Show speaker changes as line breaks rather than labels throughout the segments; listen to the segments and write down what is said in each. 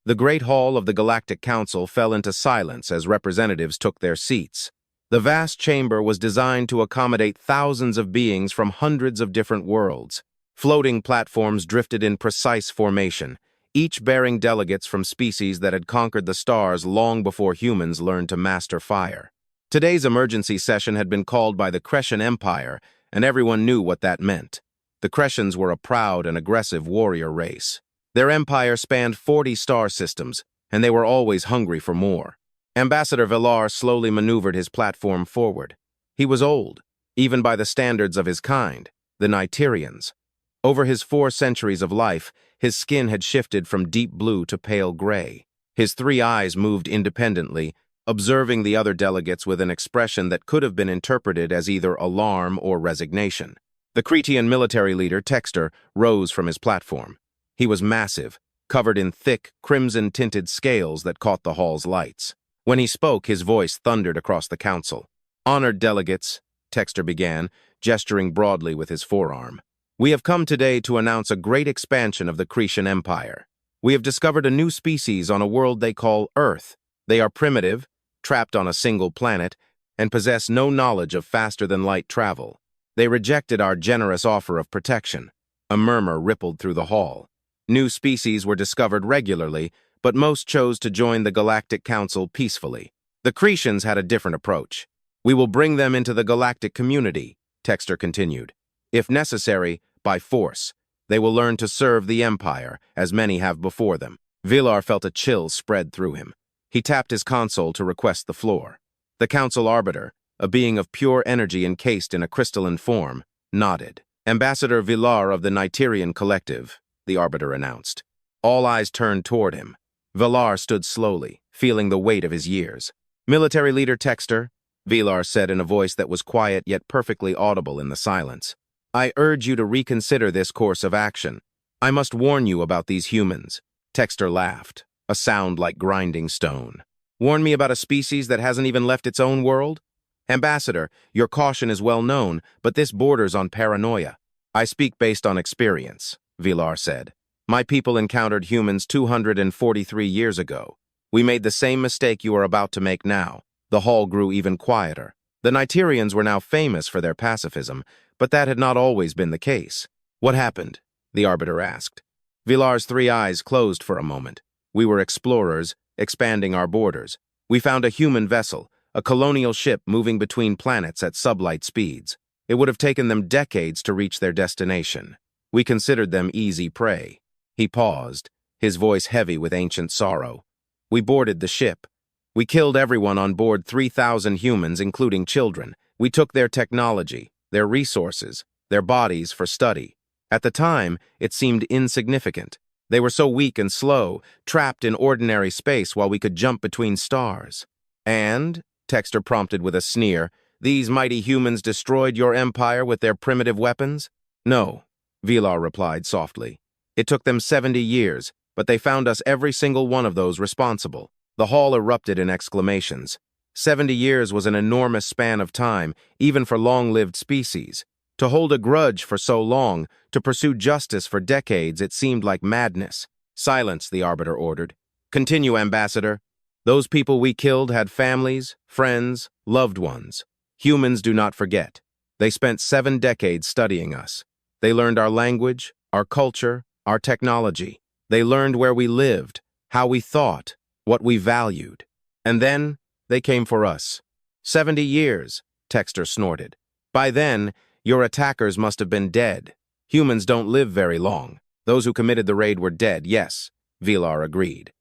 The Great Hall of the Galactic Council fell into silence as representatives took their seats. The vast chamber was designed to accommodate thousands of beings from hundreds of different worlds. Floating platforms drifted in precise formation, each bearing delegates from species that had conquered the stars long before humans learned to master fire. Today's emergency session had been called by the Kretian Empire, and everyone knew what that meant. The Kretians were a proud and aggressive warrior race. Their empire spanned 40 star systems, and they were always hungry for more. Ambassador Villar slowly maneuvered his platform forward. He was old, even by the standards of his kind, the Nigerians. Over his 4 centuries of life, his skin had shifted from deep blue to pale gray. His 3 eyes moved independently, observing the other delegates with an expression that could have been interpreted as either alarm or resignation. The Kretian military leader, Texter, rose from his platform. He was massive, covered in thick, crimson-tinted scales that caught the hall's lights. When he spoke, his voice thundered across the council. "Honored delegates," Texter began, gesturing broadly with his forearm. "We have come today to announce a great expansion of the Kretian Empire. We have discovered a new species on a world they call Earth. They are primitive, trapped on a single planet, and possess no knowledge of faster-than-light travel. They rejected our generous offer of protection." A murmur rippled through the hall. New species were discovered regularly, but most chose to join the Galactic Council peacefully. The Kretians had a different approach. "We will bring them into the galactic community," Texter continued. "If necessary, by force. They will learn to serve the Empire, as many have before them." Villar felt a chill spread through him. He tapped his console to request the floor. The Council Arbiter, a being of pure energy encased in a crystalline form, nodded. "Ambassador Villar of the Nigerian Collective," the Arbiter announced. All eyes turned toward him. Villar stood slowly, feeling the weight of his years. "Military leader Texter," Villar said in a voice that was quiet yet perfectly audible in the silence, "I urge you to reconsider this course of action. I must warn you about these humans." Texter laughed, a sound like grinding stone. "Warn me about a species that hasn't even left its own world? Ambassador, your caution is well known, but this borders on paranoia." "I speak based on experience," Villar said. "My people encountered humans 243 years ago. We made the same mistake you are about to make now." The hall grew even quieter. The Nigerians were now famous for their pacifism, but that had not always been the case. "What happened?" the Arbiter asked. Villar's 3 eyes closed for a moment. "We were explorers, expanding our borders. We found a human vessel, a colonial ship moving between planets at sublight speeds. It would have taken them decades to reach their destination. We considered them easy prey." He paused, his voice heavy with ancient sorrow. "We boarded the ship. We killed everyone on board, 3,000 humans, including children. We took their technology, their resources, their bodies for study. At the time, it seemed insignificant. They were so weak and slow, trapped in ordinary space while we could jump between stars." "And," Texter prompted with a sneer, "these mighty humans destroyed your empire with their primitive weapons?" "No," Villar replied softly. "It took them 70 years, but they found us every single one of those responsible." The hall erupted in exclamations. 70 years was an enormous span of time, even for long-lived species. To hold a grudge for so long, to pursue justice for decades, it seemed like madness. "Silence," the Arbiter ordered. "Continue, Ambassador. Those people we killed had families, friends, loved ones. Humans do not forget. They spent 7 decades studying us. They learned our language, our culture, our technology. They learned where we lived, how we thought, what we valued. And then, they came for us." 70 years, Texter snorted. "By then, your attackers must have been dead. Humans don't live very long. Those who committed the raid were dead, yes," Villar agreed.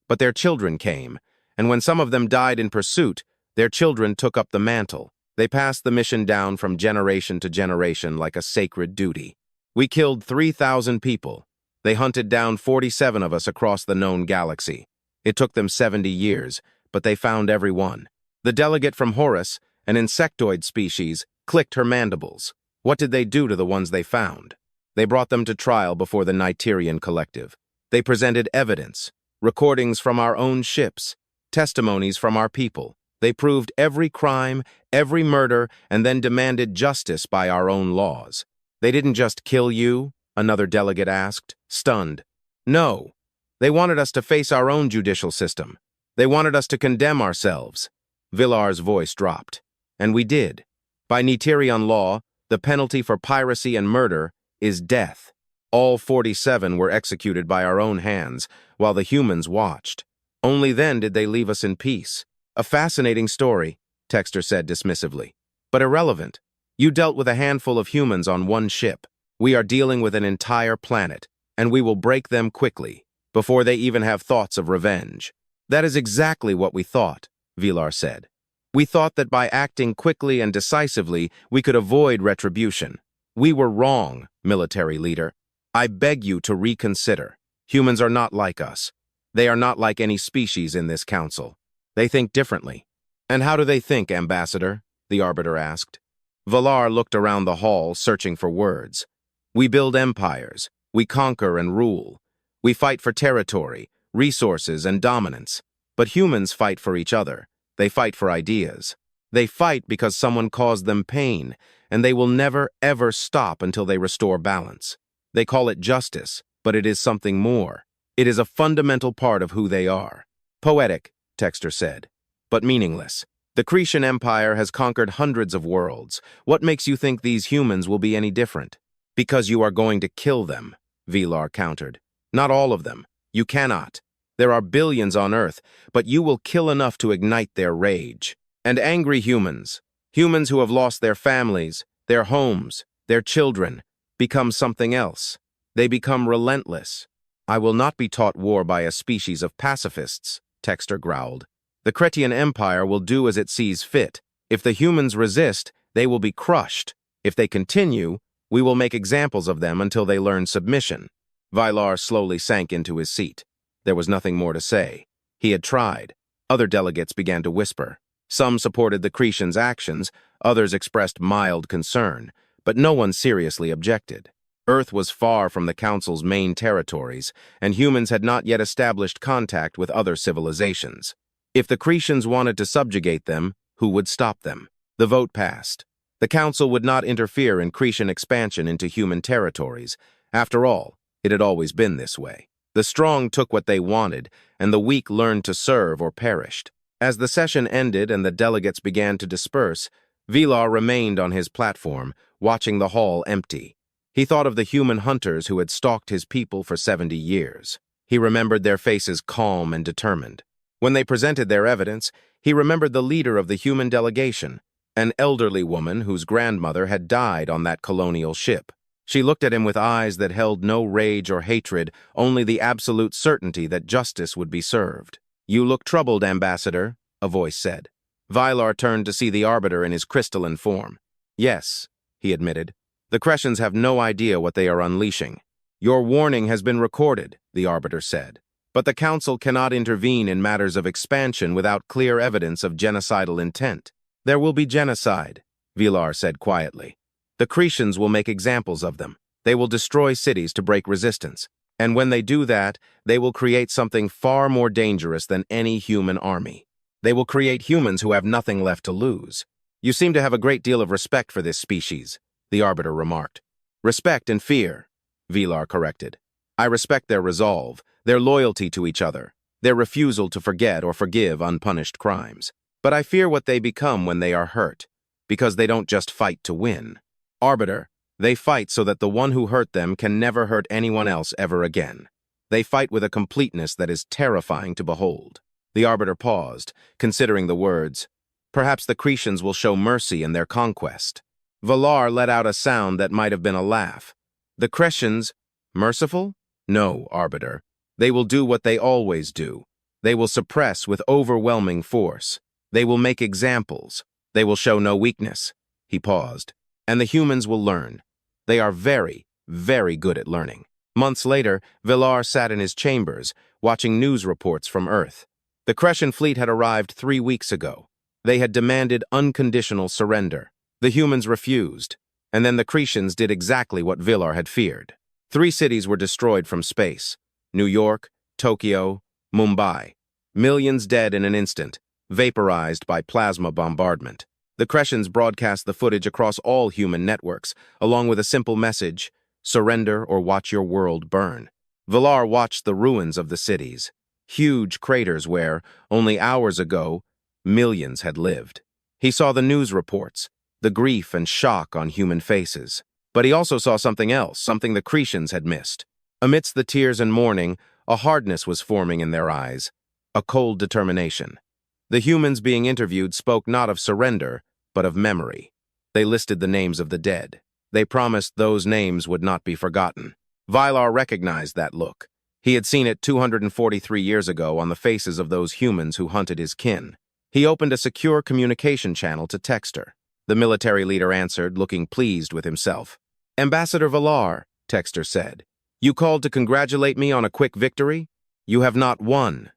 "But their children came, and when some of them died in pursuit, their children took up the mantle. They passed the mission down from generation to generation like a sacred duty. We killed 3,000 people. They hunted down 47 of us across the known galaxy. It took them 70 years, but they found every one." The delegate from Horus, an insectoid species, clicked her mandibles. What did they do to the ones they found? "They brought them to trial before the Nigerian Collective. They presented evidence, recordings from our own ships, testimonies from our people. They proved every crime, every murder, and then demanded justice by our own laws." "They didn't just kill you?" another delegate asked, stunned. "No. They wanted us to face our own judicial system. They wanted us to condemn ourselves. Villar's voice dropped. And we did. By Netirian law, the penalty for piracy and murder is death. All 47 were executed by our own hands, while the humans watched. Only then did they leave us in peace. A fascinating story, Texter said dismissively. But irrelevant. You dealt with a handful of humans on one ship. We are dealing with an entire planet, and we will break them quickly, before they even have thoughts of revenge. That is exactly what we thought, Villar said. We thought that by acting quickly and decisively, we could avoid retribution. We were wrong, military leader. I beg you to reconsider. Humans are not like us. They are not like any species in this council. They think differently. And how do they think, Ambassador? The Arbiter asked. Villar looked around the hall, searching for words. We build empires. We conquer and rule. We fight for territory, resources, and dominance. But humans fight for each other. They fight for ideas. They fight because someone caused them pain, and they will never, ever stop until they restore balance. They call it justice, but it is something more. It is a fundamental part of who they are. Poetic, Texter said, but meaningless. The Kretian Empire has conquered hundreds of worlds. What makes you think these humans will be any different? Because you are going to kill them, Villar countered. Not all of them. You cannot. There are billions on Earth, but you will kill enough to ignite their rage. And angry humans, humans who have lost their families, their homes, their children, become something else. They become relentless. I will not be taught war by a species of pacifists, Texter growled. The Kretian Empire will do as it sees fit. If the humans resist, they will be crushed. If they continue, we will make examples of them until they learn submission. Villar slowly sank into his seat. There was nothing more to say. He had tried. Other delegates began to whisper. Some supported the Kretians' actions, others expressed mild concern, but no one seriously objected. Earth was far from the Council's main territories, and humans had not yet established contact with other civilizations. If the Kretians wanted to subjugate them, who would stop them? The vote passed. The Council would not interfere in Kretian expansion into human territories. After all, it had always been this way. The strong took what they wanted, and the weak learned to serve or perished. As the session ended and the delegates began to disperse, Villar remained on his platform, watching the hall empty. He thought of the human hunters who had stalked his people for 70 years. He remembered their faces calm and determined. When they presented their evidence, he remembered the leader of the human delegation, an elderly woman whose grandmother had died on that colonial ship. She looked at him with eyes that held no rage or hatred, only the absolute certainty that justice would be served. You look troubled, Ambassador, a voice said. Villar turned to see the Arbiter in his crystalline form. Yes, he admitted. The Kretians have no idea what they are unleashing. Your warning has been recorded, the Arbiter said. But the Council cannot intervene in matters of expansion without clear evidence of genocidal intent. There will be genocide, Villar said quietly. The Kretians will make examples of them. They will destroy cities to break resistance. And when they do that, they will create something far more dangerous than any human army. They will create humans who have nothing left to lose. You seem to have a great deal of respect for this species, the Arbiter remarked. Respect and fear, Villar corrected. I respect their resolve, their loyalty to each other, their refusal to forget or forgive unpunished crimes. But I fear what they become when they are hurt, because they don't just fight to win. Arbiter, they fight so that the one who hurt them can never hurt anyone else ever again. They fight with a completeness that is terrifying to behold. The Arbiter paused, considering the words. Perhaps the Kretians will show mercy in their conquest. Villar let out a sound that might have been a laugh. The Kretians, merciful? No, Arbiter. They will do what they always do. They will suppress with overwhelming force. They will make examples. They will show no weakness. He paused. And the humans will learn. They are very, very good at learning. Months later, Villar sat in his chambers, watching news reports from Earth. The Kretian fleet had arrived 3 weeks ago. They had demanded unconditional surrender. The humans refused, and then the Kretians did exactly what Villar had feared. 3 cities were destroyed from space: New York, Tokyo, Mumbai. Millions dead in an instant, vaporized by plasma bombardment. The Kretians broadcast the footage across all human networks, along with a simple message: surrender or watch your world burn. Villar watched the ruins of the cities, huge craters where, only hours ago, millions had lived. He saw the news reports, the grief and shock on human faces. But he also saw something else, something the Kretians had missed. Amidst the tears and mourning, a hardness was forming in their eyes, a cold determination. The humans being interviewed spoke not of surrender, but of memory. They listed the names of the dead. They promised those names would not be forgotten. Villar recognized that look. He had seen it 243 years ago on the faces of those humans who hunted his kin. He opened a secure communication channel to text her. The military leader answered, looking pleased with himself. "Ambassador Villar," Texter said, "you called to congratulate me on a quick victory? You have not won,"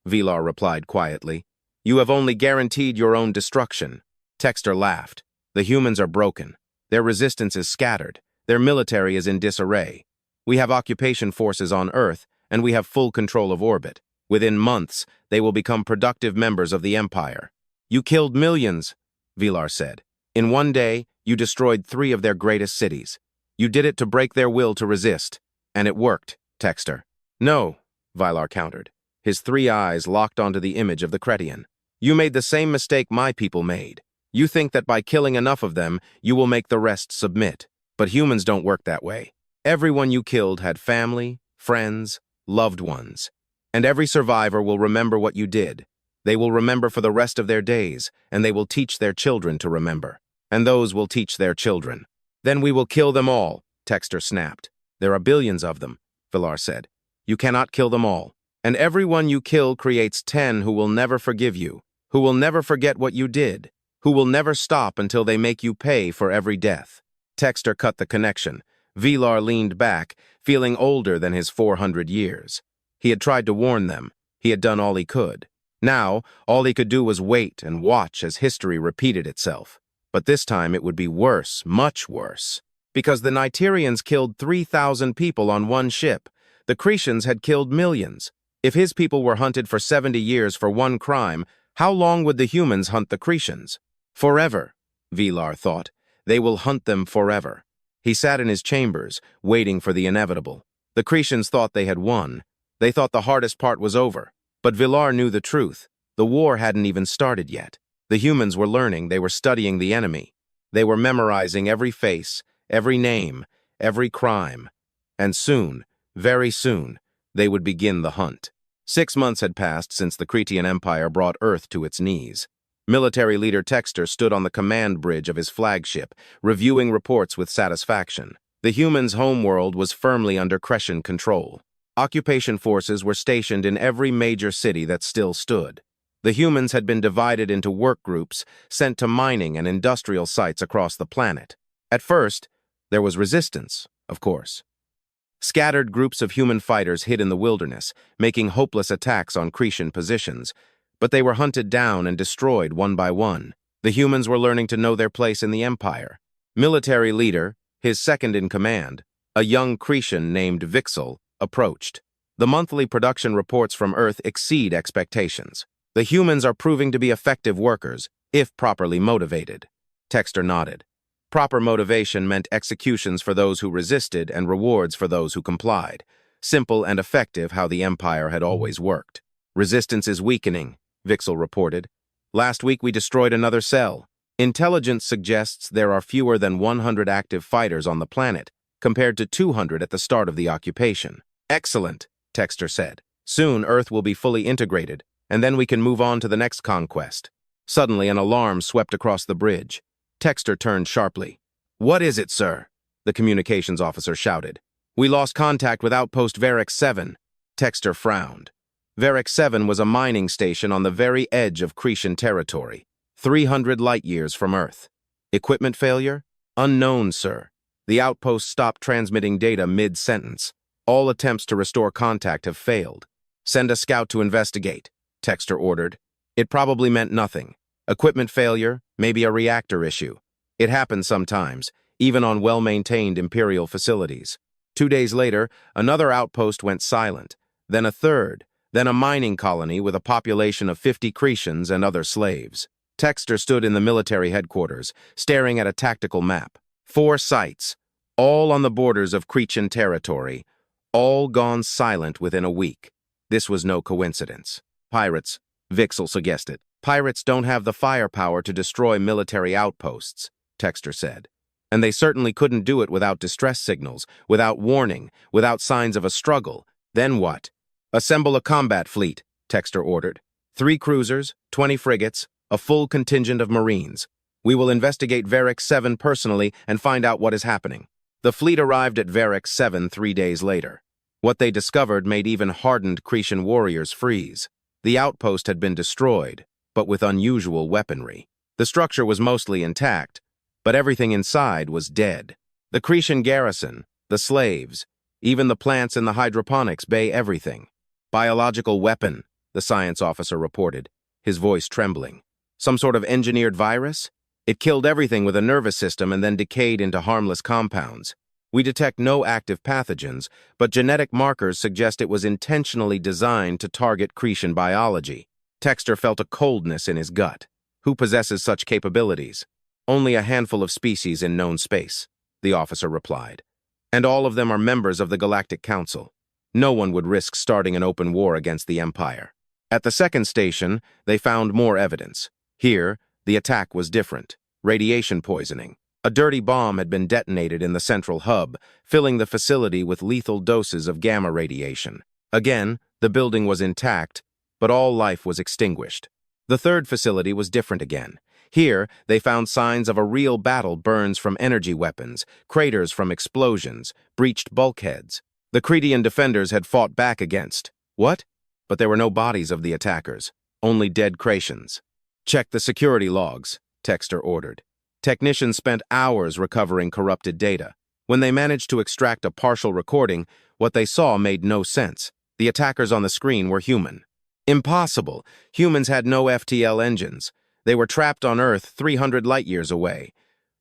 Villar replied quietly. "You have only guaranteed your own destruction." Texter laughed. "The humans are broken. Their resistance is scattered. Their military is in disarray. We have occupation forces on Earth, and we have full control of orbit. Within months, they will become productive members of the Empire." "You killed millions," Villar said. "In one day, you destroyed 3 of their greatest cities. You did it to break their will to resist. And it worked, Texter." "No," Villar countered. His 3 eyes locked onto the image of the Kretian. "You made the same mistake my people made. You think that by killing enough of them, you will make the rest submit. But humans don't work that way. Everyone you killed had family, friends, loved ones. And every survivor will remember what you did. They will remember for the rest of their days, and they will teach their children to remember. And those will teach their children. Then we will kill them all," Texter snapped. "There are billions of them," Villar said. "You cannot kill them all. And everyone you kill creates 10 who will never forgive you, who will never forget what you did, who will never stop until they make you pay for every death." Texter cut the connection. Villar leaned back, feeling older than his 400 years. He had tried to warn them. He had done all he could. Now, all he could do was wait and watch as history repeated itself. But this time it would be worse, much worse. Because the Nigerians killed 3,000 people on one ship. The Kretians had killed millions. If his people were hunted for 70 years for one crime, how long would the humans hunt the Kretians? Forever, Villar thought. They will hunt them forever. He sat in his chambers, waiting for the inevitable. The Kretians thought they had won. They thought the hardest part was over. But Villar knew the truth. The war hadn't even started yet. The humans were learning, they were studying the enemy. They were memorizing every face, every name, every crime. And soon, very soon, they would begin the hunt. 6 months had passed since the Kretian Empire brought Earth to its knees. Military leader Texter stood on the command bridge of his flagship, reviewing reports with satisfaction. The humans' homeworld was firmly under Kretian control. Occupation forces were stationed in every major city that still stood. The humans had been divided into work groups, sent to mining and industrial sites across the planet. At first, there was resistance, of course. Scattered groups of human fighters hid in the wilderness, making hopeless attacks on Kretian positions, but they were hunted down and destroyed one by one. The humans were learning to know their place in the empire. Military leader, his second-in-command, a young Kretian named Vixel, approached. "The monthly production reports from Earth exceed expectations. The humans are proving to be effective workers, if properly motivated." Texter nodded. Proper motivation meant executions for those who resisted and rewards for those who complied. Simple and effective how the Empire had always worked. "Resistance is weakening," Vixel reported. "Last week we destroyed another cell. Intelligence suggests there are fewer than 100 active fighters on the planet, compared to 200 at the start of the occupation." "Excellent," Texter said. "Soon Earth will be fully integrated, and then we can move on to the next conquest." Suddenly an alarm swept across the bridge. Texter turned sharply. "What is it, sir?" the communications officer shouted. "We lost contact with Outpost Varric 7. Texter frowned. Varric 7 was a mining station on the very edge of Kretian territory, 300 light-years from Earth. Equipment failure? Unknown, sir. The outpost stopped transmitting data mid-sentence. All attempts to restore contact have failed. "Send a scout to investigate," Texter ordered. It probably meant nothing. Equipment failure, maybe a reactor issue. It happens sometimes, even on well-maintained Imperial facilities. 2 days later, another outpost went silent, then a third, then a mining colony with a population of 50 Kretians and other slaves. Texter stood in the military headquarters, staring at a tactical map. 4 sites, all on the borders of Kretian territory, all gone silent within a week. This was no coincidence. Pirates, Vixel suggested. Pirates don't have the firepower to destroy military outposts, Texter said. And they certainly couldn't do it without distress signals, without warning, without signs of a struggle. Then what? Assemble a combat fleet, Texter ordered. 3 cruisers, 20 frigates, a full contingent of Marines. We will investigate Varix 7 personally and find out what is happening. The fleet arrived at Varix 7 3 days later. What they discovered made even hardened Kretian warriors freeze. The outpost had been destroyed, but with unusual weaponry. The structure was mostly intact, but everything inside was dead. The Kretian garrison, the slaves, even the plants in the hydroponics bay, everything. Biological weapon, the science officer reported, his voice trembling. Some sort of engineered virus? It killed everything with a nervous system and then decayed into harmless compounds. We detect no active pathogens, but genetic markers suggest it was intentionally designed to target Kretian biology. Texter felt a coldness in his gut. Who possesses such capabilities? Only a handful of species in known space, the officer replied. And all of them are members of the Galactic Council. No one would risk starting an open war against the Empire. At the second station, they found more evidence. Here, the attack was different. Radiation poisoning. A dirty bomb had been detonated in the central hub, filling the facility with lethal doses of gamma radiation. Again, the building was intact, but all life was extinguished. The third facility was different again. Here, they found signs of a real battle, burns from energy weapons, craters from explosions, breached bulkheads. The Kretian defenders had fought back against. What? But there were no bodies of the attackers, only dead Kretians. Check the security logs, Texter ordered. Technicians spent hours recovering corrupted data. When they managed to extract a partial recording, what they saw made no sense. The attackers on the screen were human. Impossible. Humans had no FTL engines. They were trapped on Earth 300 light-years away.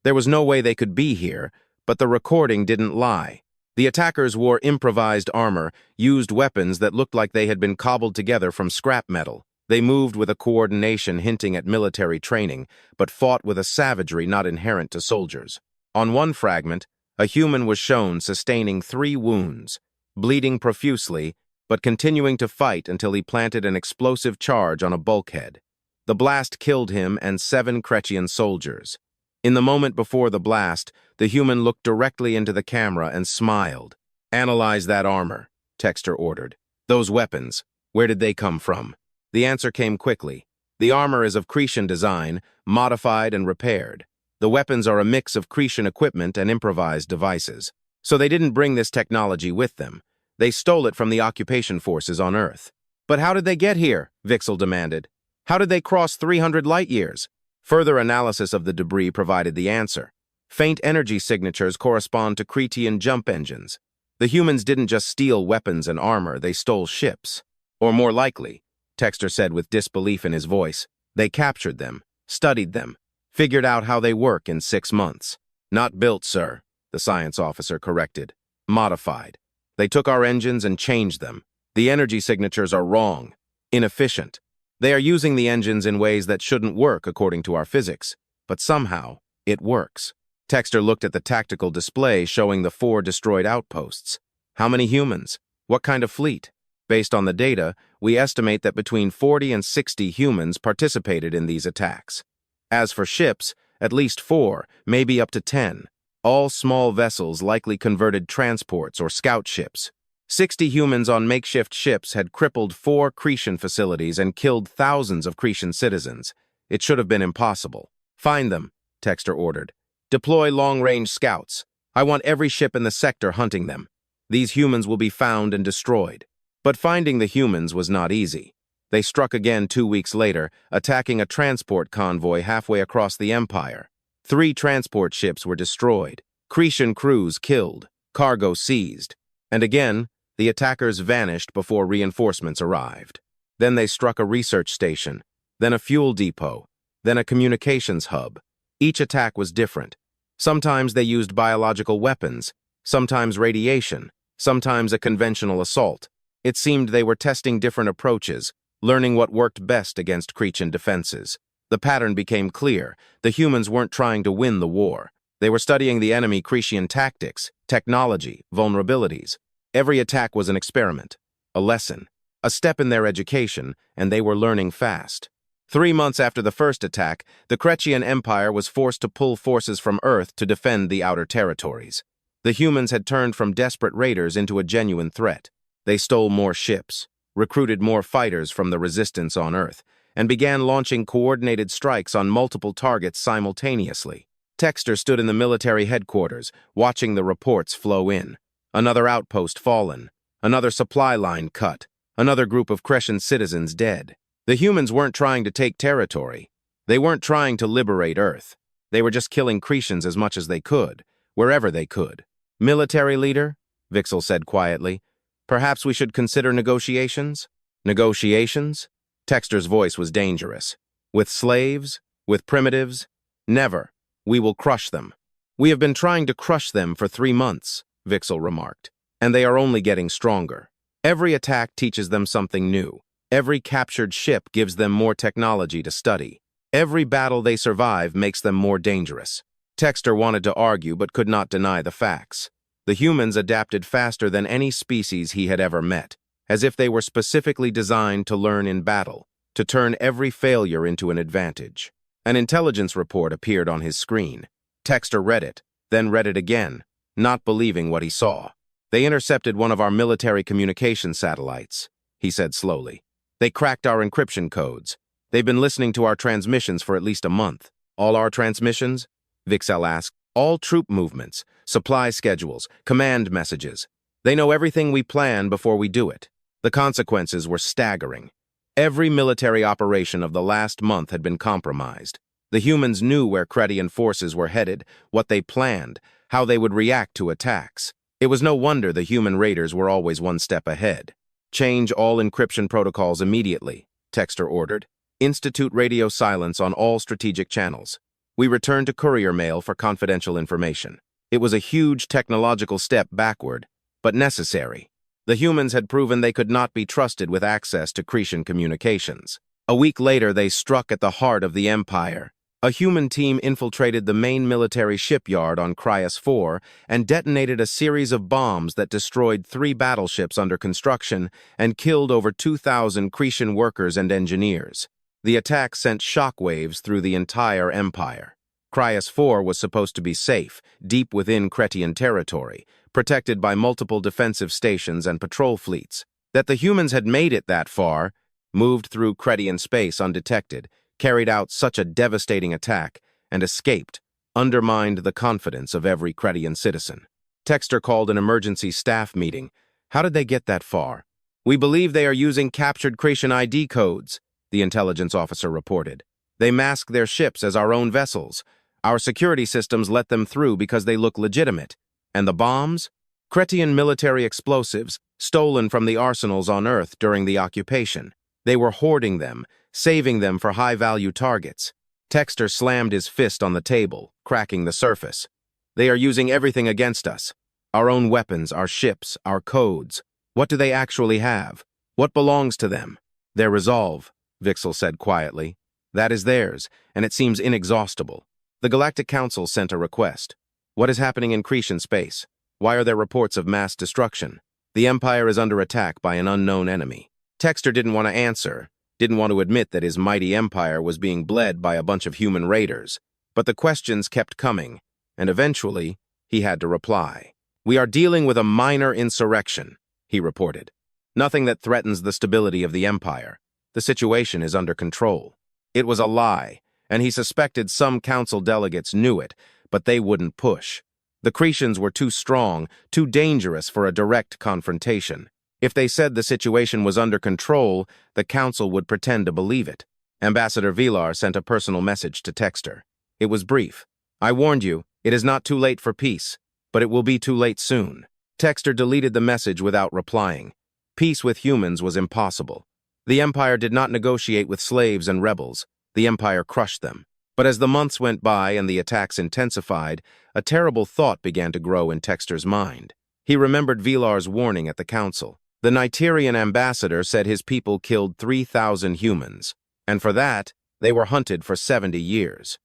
There was no way they could be here, but the recording didn't lie. The attackers wore improvised armor, used weapons that looked like they had been cobbled together from scrap metal. They moved with a coordination hinting at military training, but fought with a savagery not inherent to soldiers. On one fragment, a human was shown sustaining 3 wounds, bleeding profusely, but continuing to fight until he planted an explosive charge on a bulkhead. The blast killed him and 7 Kretian soldiers. In the moment before the blast, the human looked directly into the camera and smiled. "Analyze that armor," Texter ordered. "Those weapons, where did they come from?" The answer came quickly. The armor is of Kretian design, modified and repaired. The weapons are a mix of Kretian equipment and improvised devices. So they didn't bring this technology with them. They stole it from the occupation forces on Earth. "But how did they get here?" Vixel demanded. "How did they cross 300 light-years? Further analysis of the debris provided the answer. Faint energy signatures correspond to Kretian jump engines. The humans didn't just steal weapons and armor, they stole ships. Or more likely, Texter said with disbelief in his voice, they captured them, studied them, figured out how they work in 6 months. "Not built, sir," the science officer corrected. "Modified. They took our engines and changed them. The energy signatures are wrong, inefficient. They are using the engines in ways that shouldn't work according to our physics, but somehow it works." Texter looked at the tactical display showing the 4 destroyed outposts. How many humans? What kind of fleet? Based on the data, we estimate that between 40 and 60 humans participated in these attacks. As for ships, at least 4, maybe up to 10. All small vessels, likely converted transports or scout ships. 60 humans on makeshift ships had crippled 4 Kretian facilities and killed thousands of Kretian citizens. It should have been impossible. "Find them," Texter ordered. "Deploy long-range scouts. I want every ship in the sector hunting them. These humans will be found and destroyed." But finding the humans was not easy. They struck again 2 weeks later, attacking a transport convoy halfway across the Empire. 3 transport ships were destroyed, Kretian crews killed, cargo seized. And again, the attackers vanished before reinforcements arrived. Then they struck a research station, then a fuel depot, then a communications hub. Each attack was different. Sometimes they used biological weapons, sometimes radiation, sometimes a conventional assault. It seemed they were testing different approaches, learning what worked best against Kretian defenses. The pattern became clear. The humans weren't trying to win the war. They were studying the enemy Kretian tactics, technology, vulnerabilities. Every attack was an experiment, a lesson, a step in their education, and they were learning fast. 3 months after the first attack, the Kretian Empire was forced to pull forces from Earth to defend the outer territories. The humans had turned from desperate raiders into a genuine threat. They stole more ships, recruited more fighters from the resistance on Earth, and began launching coordinated strikes on multiple targets simultaneously. Texter stood in the military headquarters, watching the reports flow in. Another outpost fallen, another supply line cut, another group of Kretian citizens dead. The humans weren't trying to take territory. They weren't trying to liberate Earth. They were just killing Kretians as much as they could, wherever they could. Military leader, Vixel said quietly, perhaps we should consider negotiations? Negotiations? Texter's voice was dangerous. With slaves? With primitives? Never. We will crush them. We have been trying to crush them for 3 months, Vixel remarked, and they are only getting stronger. Every attack teaches them something new. Every captured ship gives them more technology to study. Every battle they survive makes them more dangerous. Texter wanted to argue but could not deny the facts. The humans adapted faster than any species he had ever met, as if they were specifically designed to learn in battle, to turn every failure into an advantage. An intelligence report appeared on his screen. Texter read it, then read it again, not believing what he saw. They intercepted one of our military communication satellites, he said slowly. They cracked our encryption codes. They've been listening to our transmissions for at least a month. All our transmissions? Vixel asked. All troop movements, supply schedules, command messages. They know everything we plan before we do it. The consequences were staggering. Every military operation of the last month had been compromised. The humans knew where Kretian forces were headed, what they planned, how they would react to attacks. It was no wonder the human raiders were always one step ahead. Change all encryption protocols immediately, Texter ordered. Institute radio silence on all strategic channels. We returned to courier mail for confidential information. It was a huge technological step backward, but necessary. The humans had proven they could not be trusted with access to Kretian communications. A week later, they struck at the heart of the Empire. A human team infiltrated the main military shipyard on Kretian 4 and detonated a series of bombs that destroyed 3 battleships under construction and killed over 2,000 Kretian workers and engineers. The attack sent shockwaves through the entire empire. Kretian 4 was supposed to be safe, deep within Kretian territory, protected by multiple defensive stations and patrol fleets. That the humans had made it that far, moved through Kretian space undetected, carried out such a devastating attack, and escaped, undermined the confidence of every Kretian citizen. Texter called an emergency staff meeting. How did they get that far? We believe they are using captured Kretian ID codes, the intelligence officer reported. They mask their ships as our own vessels. Our security systems let them through because they look legitimate. And the bombs? Kretian military explosives, stolen from the arsenals on Earth during the occupation. They were hoarding them, saving them for high-value targets. Texter slammed his fist on the table, cracking the surface. They are using everything against us. Our own weapons, our ships, our codes. What do they actually have? What belongs to them? Their resolve, Vixel said quietly. That is theirs, and it seems inexhaustible. The Galactic Council sent a request. What is happening in Kretian space? Why are there reports of mass destruction? The Empire is under attack by an unknown enemy. Texter didn't want to answer, didn't want to admit that his mighty empire was being bled by a bunch of human raiders. But the questions kept coming, and eventually, he had to reply. We are dealing with a minor insurrection, he reported. Nothing that threatens the stability of the Empire. The situation is under control. It was a lie, and he suspected some council delegates knew it, but they wouldn't push. The Kretians were too strong, too dangerous for a direct confrontation. If they said the situation was under control, the council would pretend to believe it. Ambassador Vilar sent a personal message to Texter. It was brief. I warned you, it is not too late for peace, but it will be too late soon. Texter deleted the message without replying. Peace with humans was impossible. The Empire did not negotiate with slaves and rebels. The Empire crushed them. But as the months went by and the attacks intensified, a terrible thought began to grow in Texter's mind. He remembered Vilar's warning at the council. The Nigerian ambassador said his people killed 3,000 humans, and for that, they were hunted for 70 years.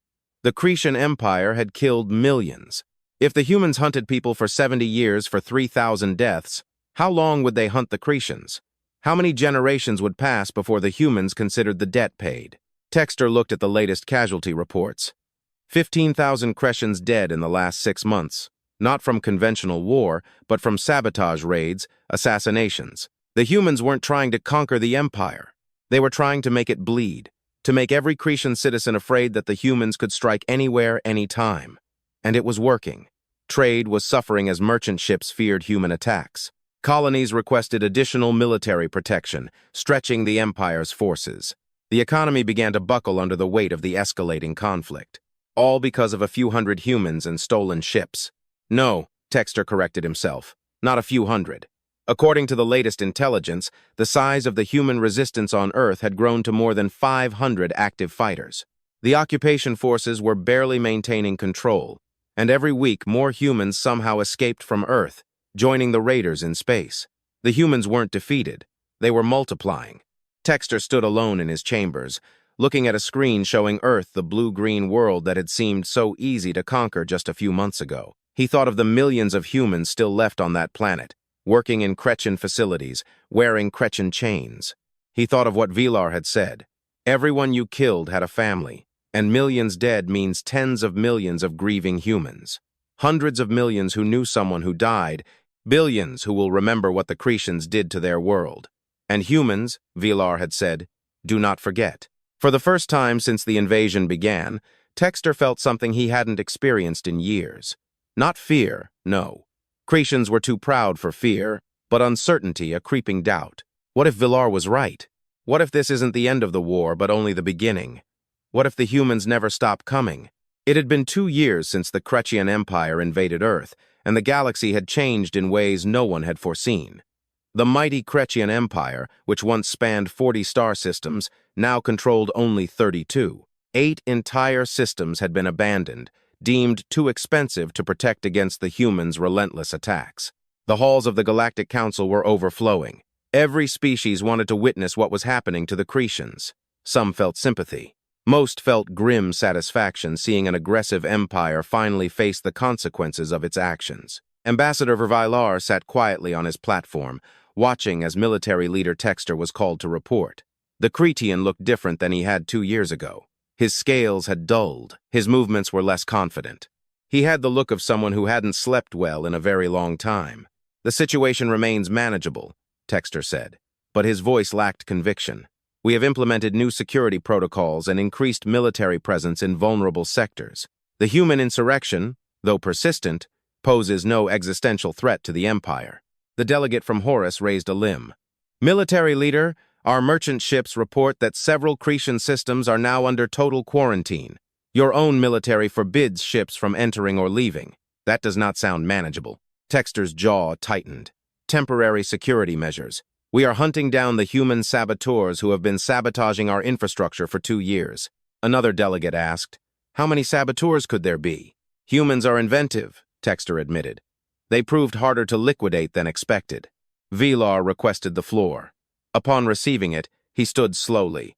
The Kretian Empire had killed millions. If the humans hunted people for 70 years for 3,000 deaths, How long would they hunt the Kretians? How many generations would pass before the humans considered the debt paid? Texter looked at the latest casualty reports. 15,000 Kretians dead in the last 6 months, not from conventional war, but from sabotage raids, assassinations. The humans weren't trying to conquer the Empire. They were trying to make it bleed, to make every Kretian citizen afraid that the humans could strike anywhere, anytime. And it was working. Trade was suffering as merchant ships feared human attacks. Colonies requested additional military protection, stretching the Empire's forces. The economy began to buckle under the weight of the escalating conflict. All because of a few hundred humans and stolen ships. No, Texter corrected himself, not a few hundred. According to the latest intelligence, the size of the human resistance on Earth had grown to more than 500 active fighters. The occupation forces were barely maintaining control, and every week more humans somehow escaped from Earth, joining the raiders in space. The humans weren't defeated. They were multiplying. Texter stood alone in his chambers, looking at a screen showing Earth, the blue-green world that had seemed so easy to conquer just a few months ago. He thought of the millions of humans still left on that planet, working in Kretian facilities, wearing Kretian chains. He thought of what Vilar had said. Everyone you killed had a family, and millions dead means tens of millions of grieving humans. Hundreds of millions who knew someone who died, billions who will remember what the Kretians did to their world. And humans, Vilar had said, do not forget. For the first time since the invasion began, Texter felt something he hadn't experienced in years. Not fear, no. Kretians were too proud for fear, but uncertainty, a creeping doubt. What if Vilar was right? What if this isn't the end of the war, but only the beginning? What if the humans never stop coming? It had been 2 years since the Kretian Empire invaded Earth, and the galaxy had changed in ways no one had foreseen. The mighty Kretian Empire, which once spanned 40 star systems, now controlled only 32. 8 entire systems had been abandoned, deemed too expensive to protect against the humans' relentless attacks. The halls of the Galactic Council were overflowing. Every species wanted to witness what was happening to the Kretians. Some felt sympathy. Most felt grim satisfaction seeing an aggressive empire finally face the consequences of its actions. Ambassador Vilar sat quietly on his platform, watching as military leader Texter was called to report. The Kretian looked different than he had 2 years ago. His scales had dulled, his movements were less confident. He had the look of someone who hadn't slept well in a very long time. The situation remains manageable, Texter said, but his voice lacked conviction. We have implemented new security protocols and increased military presence in vulnerable sectors. The human insurrection, though persistent, poses no existential threat to the Empire. The delegate from Horus raised a limb. Military leader, our merchant ships report that several Kretian systems are now under total quarantine. Your own military forbids ships from entering or leaving. That does not sound manageable. Texter's jaw tightened. Temporary security measures. We are hunting down the human saboteurs who have been sabotaging our infrastructure for 2 years. Another delegate asked, how many saboteurs could there be? Humans are inventive, Texter admitted. They proved harder to liquidate than expected. Vilar requested the floor. Upon receiving it, he stood slowly.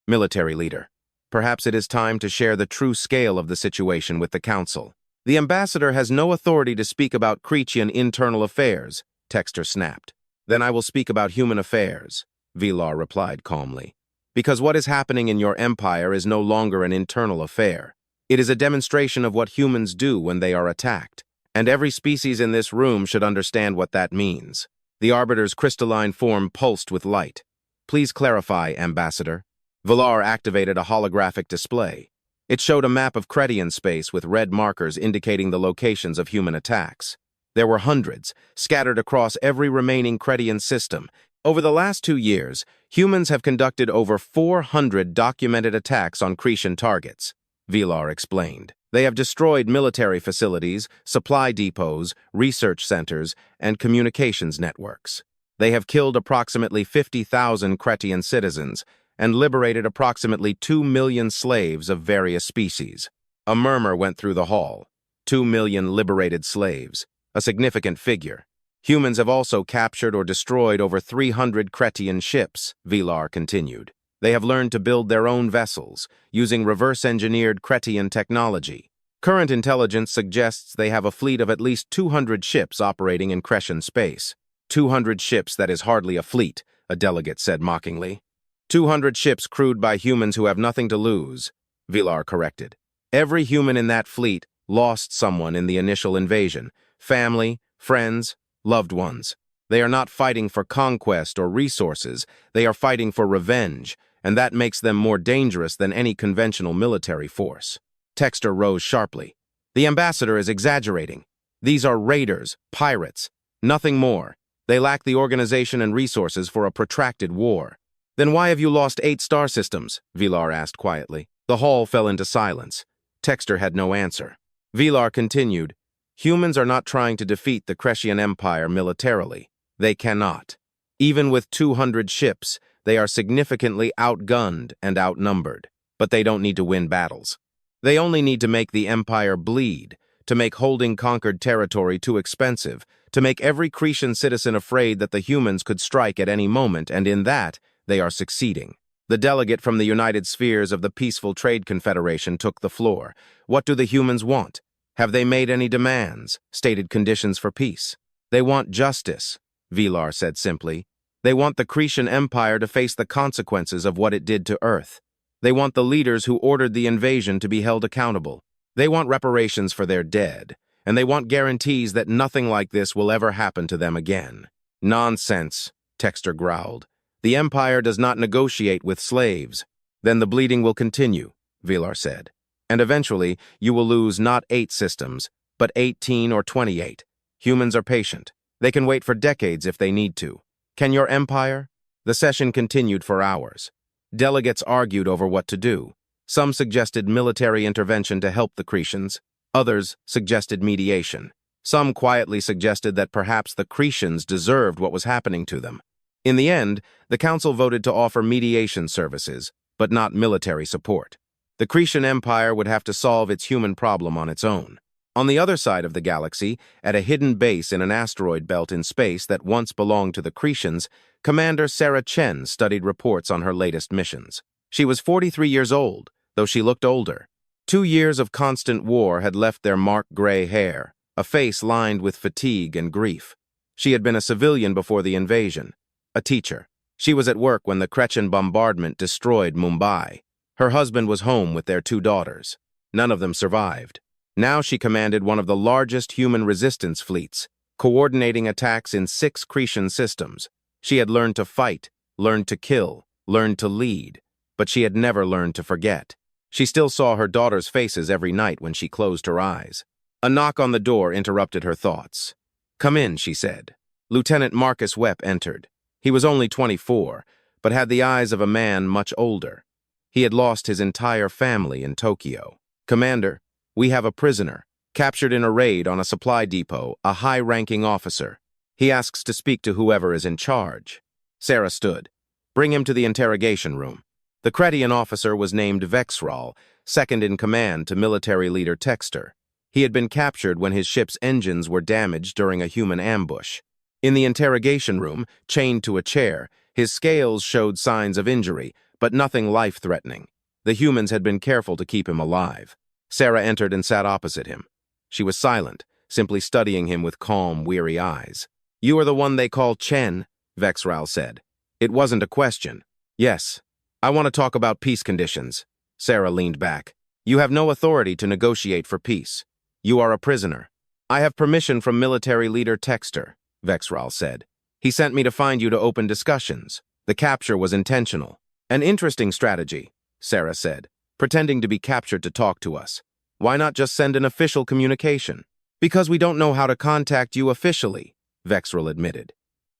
Military leader, perhaps it is time to share the true scale of the situation with the Council. The ambassador has no authority to speak about Kretian internal affairs, Texter snapped. Then I will speak about human affairs, Vilar replied calmly. Because what is happening in your empire is no longer an internal affair. It is a demonstration of what humans do when they are attacked. And every species in this room should understand what that means. The Arbiter's crystalline form pulsed with light. Please clarify, Ambassador. Vilar activated a holographic display. It showed a map of Kretian space with red markers indicating the locations of human attacks. There were hundreds, scattered across every remaining Kretian system. Over the last 2 years, humans have conducted over 400 documented attacks on Kretian targets, Vilar explained. They have destroyed military facilities, supply depots, research centers, and communications networks. They have killed approximately 50,000 Kretian citizens and liberated approximately 2 million slaves of various species. A murmur went through the hall. 2 million liberated slaves, a significant figure. Humans have also captured or destroyed over 300 Kretian ships, Vilar continued. They have learned to build their own vessels, using reverse-engineered Kretian technology. Current intelligence suggests they have a fleet of at least 200 ships operating in Kretian space. 200 ships, that is hardly a fleet, a delegate said mockingly. 200 ships crewed by humans who have nothing to lose, Vilar corrected. Every human in that fleet lost someone in the initial invasion. Family, friends, loved ones. They are not fighting for conquest or resources, they are fighting for revenge, and that makes them more dangerous than any conventional military force. Texter rose sharply. The ambassador is exaggerating. These are raiders, pirates, nothing more. They lack the organization and resources for a protracted war. Then why have you lost 8 star systems? Vilar asked quietly. The hall fell into silence. Texter had no answer. Vilar continued, humans are not trying to defeat the Kretian Empire militarily. They cannot. Even with 200 ships, they are significantly outgunned and outnumbered. But they don't need to win battles. They only need to make the Empire bleed, to make holding conquered territory too expensive, to make every Kretian citizen afraid that the humans could strike at any moment, and in that, they are succeeding. The delegate from the United Spheres of the Peaceful Trade Confederation took the floor. What do the humans want? Have they made any demands, stated conditions for peace? They want justice, Vilar said simply. They want the Kretian Empire to face the consequences of what it did to Earth. They want the leaders who ordered the invasion to be held accountable. They want reparations for their dead, and they want guarantees that nothing like this will ever happen to them again. Nonsense, Texter growled. The Empire does not negotiate with slaves. Then the bleeding will continue, Vilar said. And eventually, you will lose not 8 systems, but 18 or 28. Humans are patient. They can wait for decades if they need to. Can your empire? The session continued for hours. Delegates argued over what to do. Some suggested military intervention to help the Kretians. Others suggested mediation. Some quietly suggested that perhaps the Kretians deserved what was happening to them. In the end, the council voted to offer mediation services, but not military support. The Kretian Empire would have to solve its human problem on its own. On the other side of the galaxy, at a hidden base in an asteroid belt in space that once belonged to the Kretians, Commander Sarah Chen studied reports on her latest missions. She was 43 years old, though she looked older. 2 years of constant war had left their mark gray hair, a face lined with fatigue and grief. She had been a civilian before the invasion, a teacher. She was at work when the Kretian bombardment destroyed Mumbai. Her husband was home with their 2 daughters. None of them survived. Now she commanded one of the largest human resistance fleets, coordinating attacks in 6 Kretian systems. She had learned to fight, learned to kill, learned to lead, but she had never learned to forget. She still saw her daughters' faces every night when she closed her eyes. A knock on the door interrupted her thoughts. "Come in," she said. Lieutenant Marcus Webb entered. He was only 24, but had the eyes of a man much older. He had lost his entire family in Tokyo. "Commander, we have a prisoner, captured in a raid on a supply depot, a high-ranking officer. He asks to speak to whoever is in charge." Sarah stood. "Bring him to the interrogation room." The Kretian officer was named Vexral, second in command to military leader Texter. He had been captured when his ship's engines were damaged during a human ambush. In the interrogation room, chained to a chair, his scales showed signs of injury, but nothing life-threatening. The humans had been careful to keep him alive. Sarah entered and sat opposite him. She was silent, simply studying him with calm, weary eyes. "You are the one they call Chen," Vexral said. It wasn't a question. "Yes. I want to talk about peace conditions." Sarah leaned back. "You have no authority to negotiate for peace. You are a prisoner." "I have permission from military leader Texter," Vexral said. "He sent me to find you to open discussions. The capture was intentional." "An interesting strategy," Sarah said, "pretending to be captured to talk to us. Why not just send an official communication?" "Because we don't know how to contact you officially," Vexral admitted.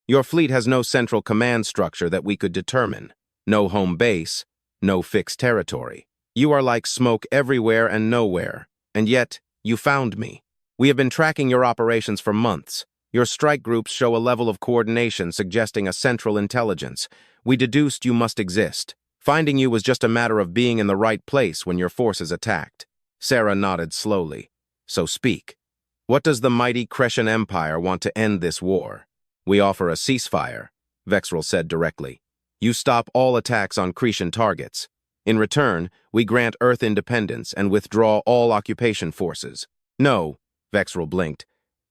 "Your fleet has no central command structure that we could determine. No home base, no fixed territory. You are like smoke everywhere and nowhere, and yet you found me. We have been tracking your operations for months. Your strike groups show a level of coordination suggesting a central intelligence. We deduced you must exist. Finding you was just a matter of being in the right place when your forces attacked." Sarah nodded slowly. "So speak. What does the mighty Kretian Empire want to end this war?" "We offer a ceasefire," Vexral said directly. "You stop all attacks on Kretian targets. In return, we grant Earth independence and withdraw all occupation forces." "No," Vexral blinked.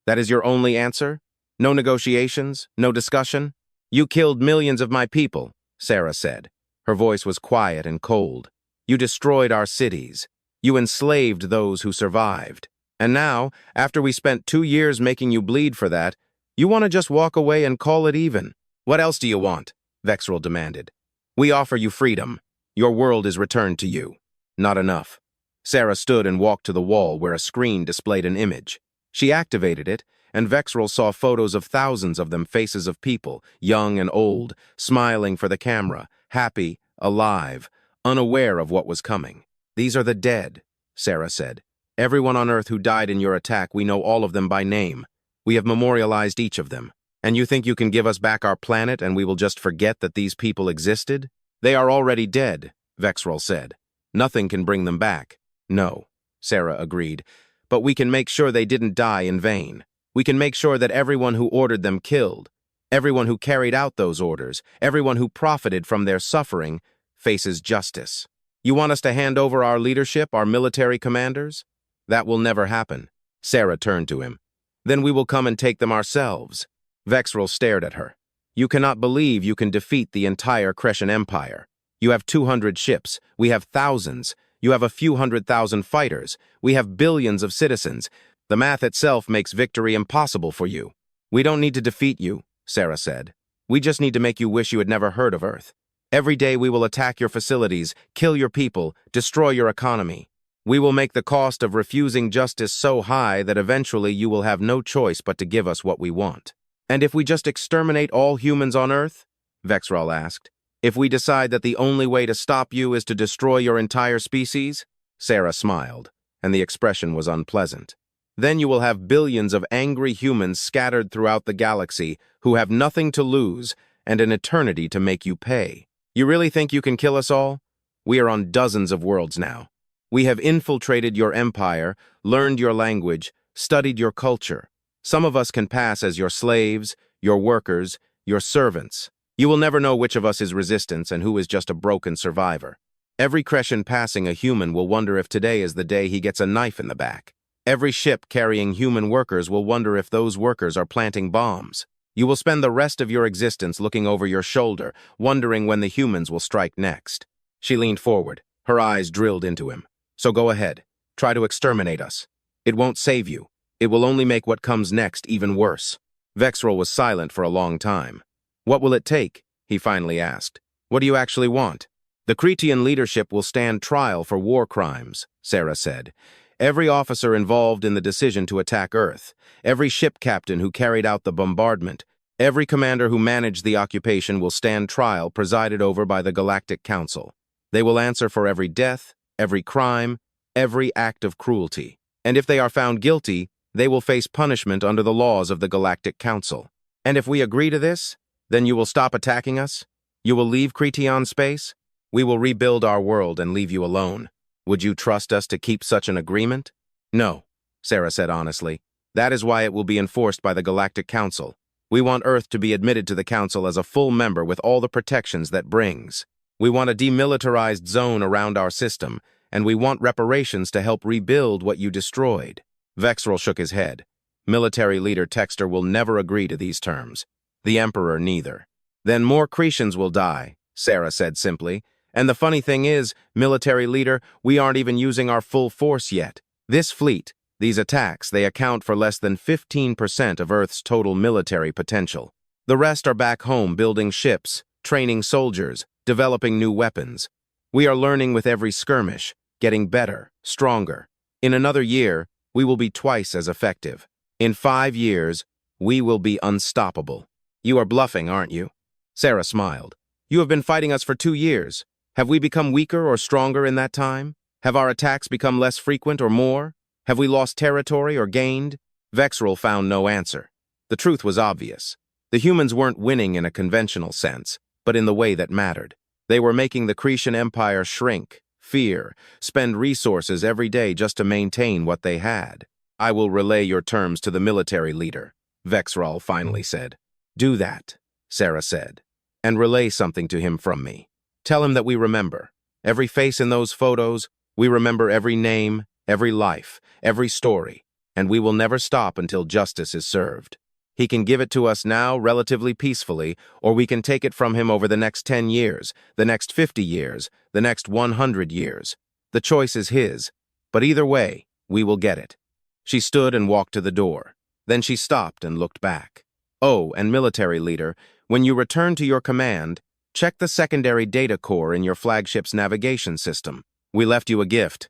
"That is your only answer?" No negotiations? No discussion? You killed millions of my people, Sarah said. Her voice was quiet and cold. You destroyed our cities. You enslaved those who survived. And now, after we spent 2 years making you bleed for that, you want to just walk away and call it even. What else do you want? Vexrel demanded. We offer you freedom. Your world is returned to you. Not enough. Sarah stood and walked to the wall where a screen displayed an image. She activated it, and Vexrel saw photos of thousands of them, faces of people, young and old, smiling for the camera, happy, alive, unaware of what was coming. These are the dead, Sarah said. Everyone on Earth who died in your attack, we know all of them by name. We have memorialized each of them. And you think you can give us back our planet and we will just forget that these people existed? They are already dead, Vexrel said. Nothing can bring them back. No, Sarah agreed. But we can make sure they didn't die in vain. We can make sure that everyone who ordered them killed, everyone who carried out those orders, everyone who profited from their suffering, faces justice. You want us to hand over our leadership, our military commanders? That will never happen. Sarah turned to him. Then we will come and take them ourselves. Vexrel stared at her. You cannot believe you can defeat the entire Kretian Empire. You have 200 ships. We have thousands. You have a few 100,000 fighters. We have billions of citizens. The math itself makes victory impossible for you. We don't need to defeat you, Sarah said. We just need to make you wish you had never heard of Earth. Every day we will attack your facilities, kill your people, destroy your economy. We will make the cost of refusing justice so high that eventually you will have no choice but to give us what we want. And if we just exterminate all humans on Earth? Vexrel asked. If we decide that the only way to stop you is to destroy your entire species? Sarah smiled, and the expression was unpleasant. Then you will have billions of angry humans scattered throughout the galaxy who have nothing to lose and an eternity to make you pay. You really think you can kill us all? We are on dozens of worlds now. We have infiltrated your empire, learned your language, studied your culture. Some of us can pass as your slaves, your workers, your servants. You will never know which of us is resistance and who is just a broken survivor. Every Kretian passing a human will wonder if today is the day he gets a knife in the back. Every ship carrying human workers will wonder if those workers are planting bombs. You will spend the rest of your existence looking over your shoulder, wondering when the humans will strike next. She leaned forward, her eyes drilled into him. So go ahead. Try to exterminate us. It won't save you. It will only make what comes next even worse. Vexrel was silent for a long time. What will it take? He finally asked. What do you actually want? The Kretian leadership will stand trial for war crimes, Sarah said. Every officer involved in the decision to attack Earth, every ship captain who carried out the bombardment, every commander who managed the occupation will stand trial presided over by the Galactic Council. They will answer for every death, every crime, every act of cruelty. And if they are found guilty, they will face punishment under the laws of the Galactic Council. And if we agree to this, then you will stop attacking us? You will leave Kretian space? We will rebuild our world and leave you alone. Would you trust us to keep such an agreement? No, Sarah said honestly. That is why it will be enforced by the Galactic Council. We want Earth to be admitted to the Council as a full member with all the protections that brings. We want a demilitarized zone around our system, and we want reparations to help rebuild what you destroyed. Vexrel shook his head. Military leader Texter will never agree to these terms. The Emperor neither. Then more Kretians will die, Sarah said simply. And the funny thing is, military leader, we aren't even using our full force yet. This fleet, these attacks, they account for less than 15% of Earth's total military potential. The rest are back home building ships, training soldiers, developing new weapons. We are learning with every skirmish, getting better, stronger. In another year, we will be twice as effective. In 5 years, we will be unstoppable. You are bluffing, aren't you? Sarah smiled. You have been fighting us for 2 years. Have we become weaker or stronger in that time? Have our attacks become less frequent or more? Have we lost territory or gained? Vexrel found no answer. The truth was obvious. The humans weren't winning in a conventional sense, but in the way that mattered. They were making the Kretian Empire shrink, fear, spend resources every day just to maintain what they had. I will relay your terms to the military leader, Vexrel finally said. Do that, Sarah said, and relay something to him from me. Tell him that we remember. Every face in those photos, we remember every name, every life, every story, and we will never stop until justice is served. He can give it to us now relatively peacefully, or we can take it from him over the next 10 years, the next 50 years, the next 100 years. The choice is his, but either way, we will get it. She stood and walked to the door. Then she stopped and looked back. Oh, and military leader, when you return to your command, check the secondary data core in your flagship's navigation system. We left you a gift.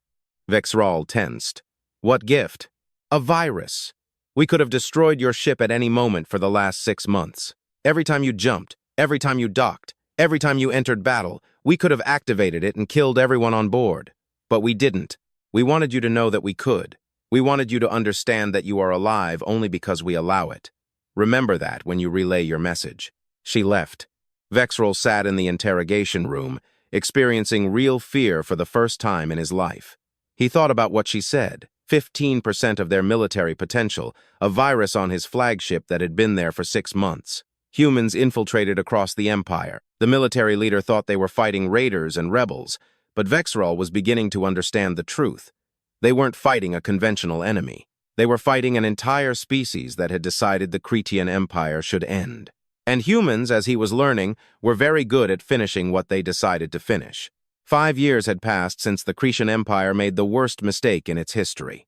Vexral tensed. What gift? A virus. We could have destroyed your ship at any moment for the last 6 months. Every time you jumped, every time you docked, every time you entered battle, we could have activated it and killed everyone on board. But we didn't. We wanted you to know that we could. We wanted you to understand that you are alive only because we allow it. Remember that when you relay your message. She left. Vexral sat in the interrogation room, experiencing real fear for the first time in his life. He thought about what she said. 15% of their military potential, a virus on his flagship that had been there for 6 months. Humans infiltrated across the Empire. The military leader thought they were fighting raiders and rebels, but Vexral was beginning to understand the truth. They weren't fighting a conventional enemy. They were fighting an entire species that had decided the Kretian Empire should end. And humans, as he was learning, were very good at finishing what they decided to finish. 5 years had passed since the Kretian Empire made the worst mistake in its history.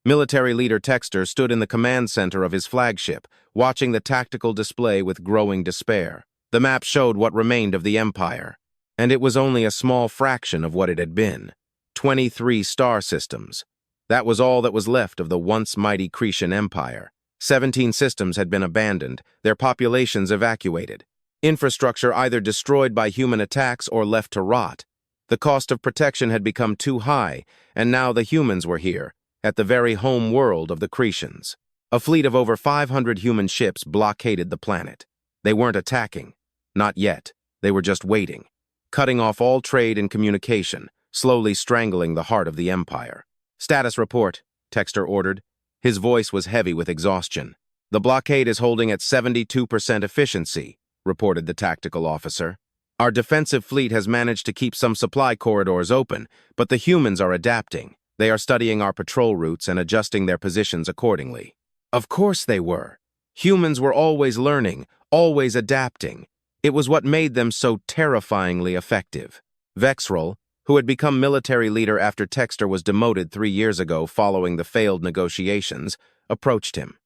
Military leader Texter stood in the command center of his flagship, watching the tactical display with growing despair. The map showed what remained of the Empire, and it was only a small fraction of what it had been. 23 star systems. That was all that was left of the once mighty Kretian Empire. 17 systems had been abandoned, their populations evacuated. Infrastructure either destroyed by human attacks or left to rot. The cost of protection had become too high, and now the humans were here, at the very home world of the Kretians. A fleet of over 500 human ships blockaded the planet. They weren't attacking. Not yet. They were just waiting, cutting off all trade and communication, slowly strangling the heart of the Empire. Status report, Texter ordered. His voice was heavy with exhaustion. The blockade is holding at 72% efficiency, reported the tactical officer. Our defensive fleet has managed to keep some supply corridors open, but the humans are adapting. They are studying our patrol routes and adjusting their positions accordingly. Of course they were. Humans were always learning, always adapting. It was what made them so terrifyingly effective. Vexral, who had become military leader after Texter was demoted 3 years ago following the failed negotiations, approached him.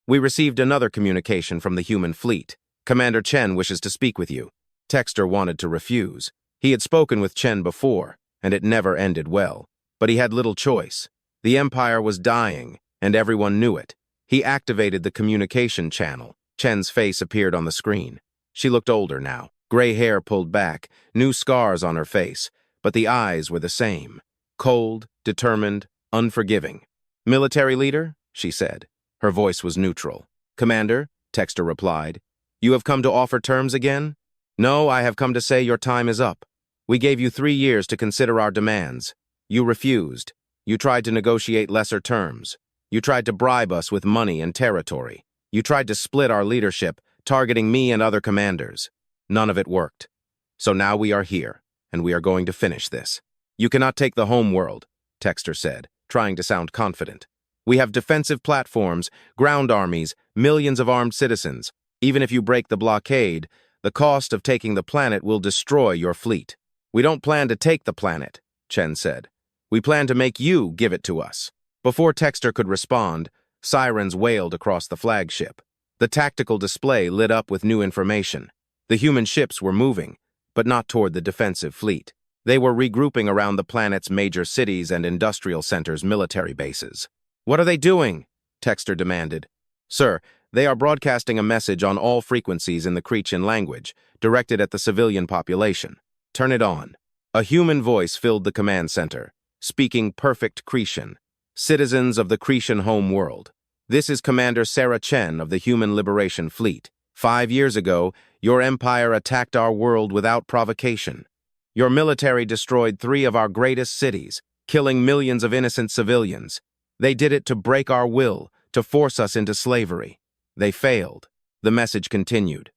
We received another communication from the human fleet. Commander Chen wishes to speak with you. Texter wanted to refuse. He had spoken with Chen before, and it never ended well. But he had little choice. The Empire was dying, and everyone knew it. He activated the communication channel. Chen's face appeared on the screen. She looked older now. Gray hair pulled back, new scars on her face, but the eyes were the same. Cold, determined, unforgiving. Military leader, she said. Her voice was neutral. Commander, Texter replied. You have come to offer terms again? No, I have come to say your time is up. We gave you 3 years to consider our demands. You refused. You tried to negotiate lesser terms. You tried to bribe us with money and territory. You tried to split our leadership, targeting me and other commanders. None of it worked. So now we are here, and we are going to finish this. You cannot take the home world, Texter said, trying to sound confident. We have defensive platforms, ground armies, millions of armed citizens. Even if you break the blockade, the cost of taking the planet will destroy your fleet. We don't plan to take the planet, Chen said. We plan to make you give it to us. Before Texter could respond, sirens wailed across the flagship. The tactical display lit up with new information. The human ships were moving, but not toward the defensive fleet. They were regrouping around the planet's major cities and industrial centers' military bases. What are they doing? Texter demanded. Sir, they are broadcasting a message on all frequencies in the Kretian language, directed at the civilian population. Turn it on. A human voice filled the command center, speaking perfect Kretian. Citizens of the Kretian home world. This is Commander Sarah Chen of the Human Liberation Fleet. 5 years ago, your empire attacked our world without provocation. Your military destroyed 3 of our greatest cities, killing millions of innocent civilians. They did it to break our will, to force us into slavery. They failed. The message continued.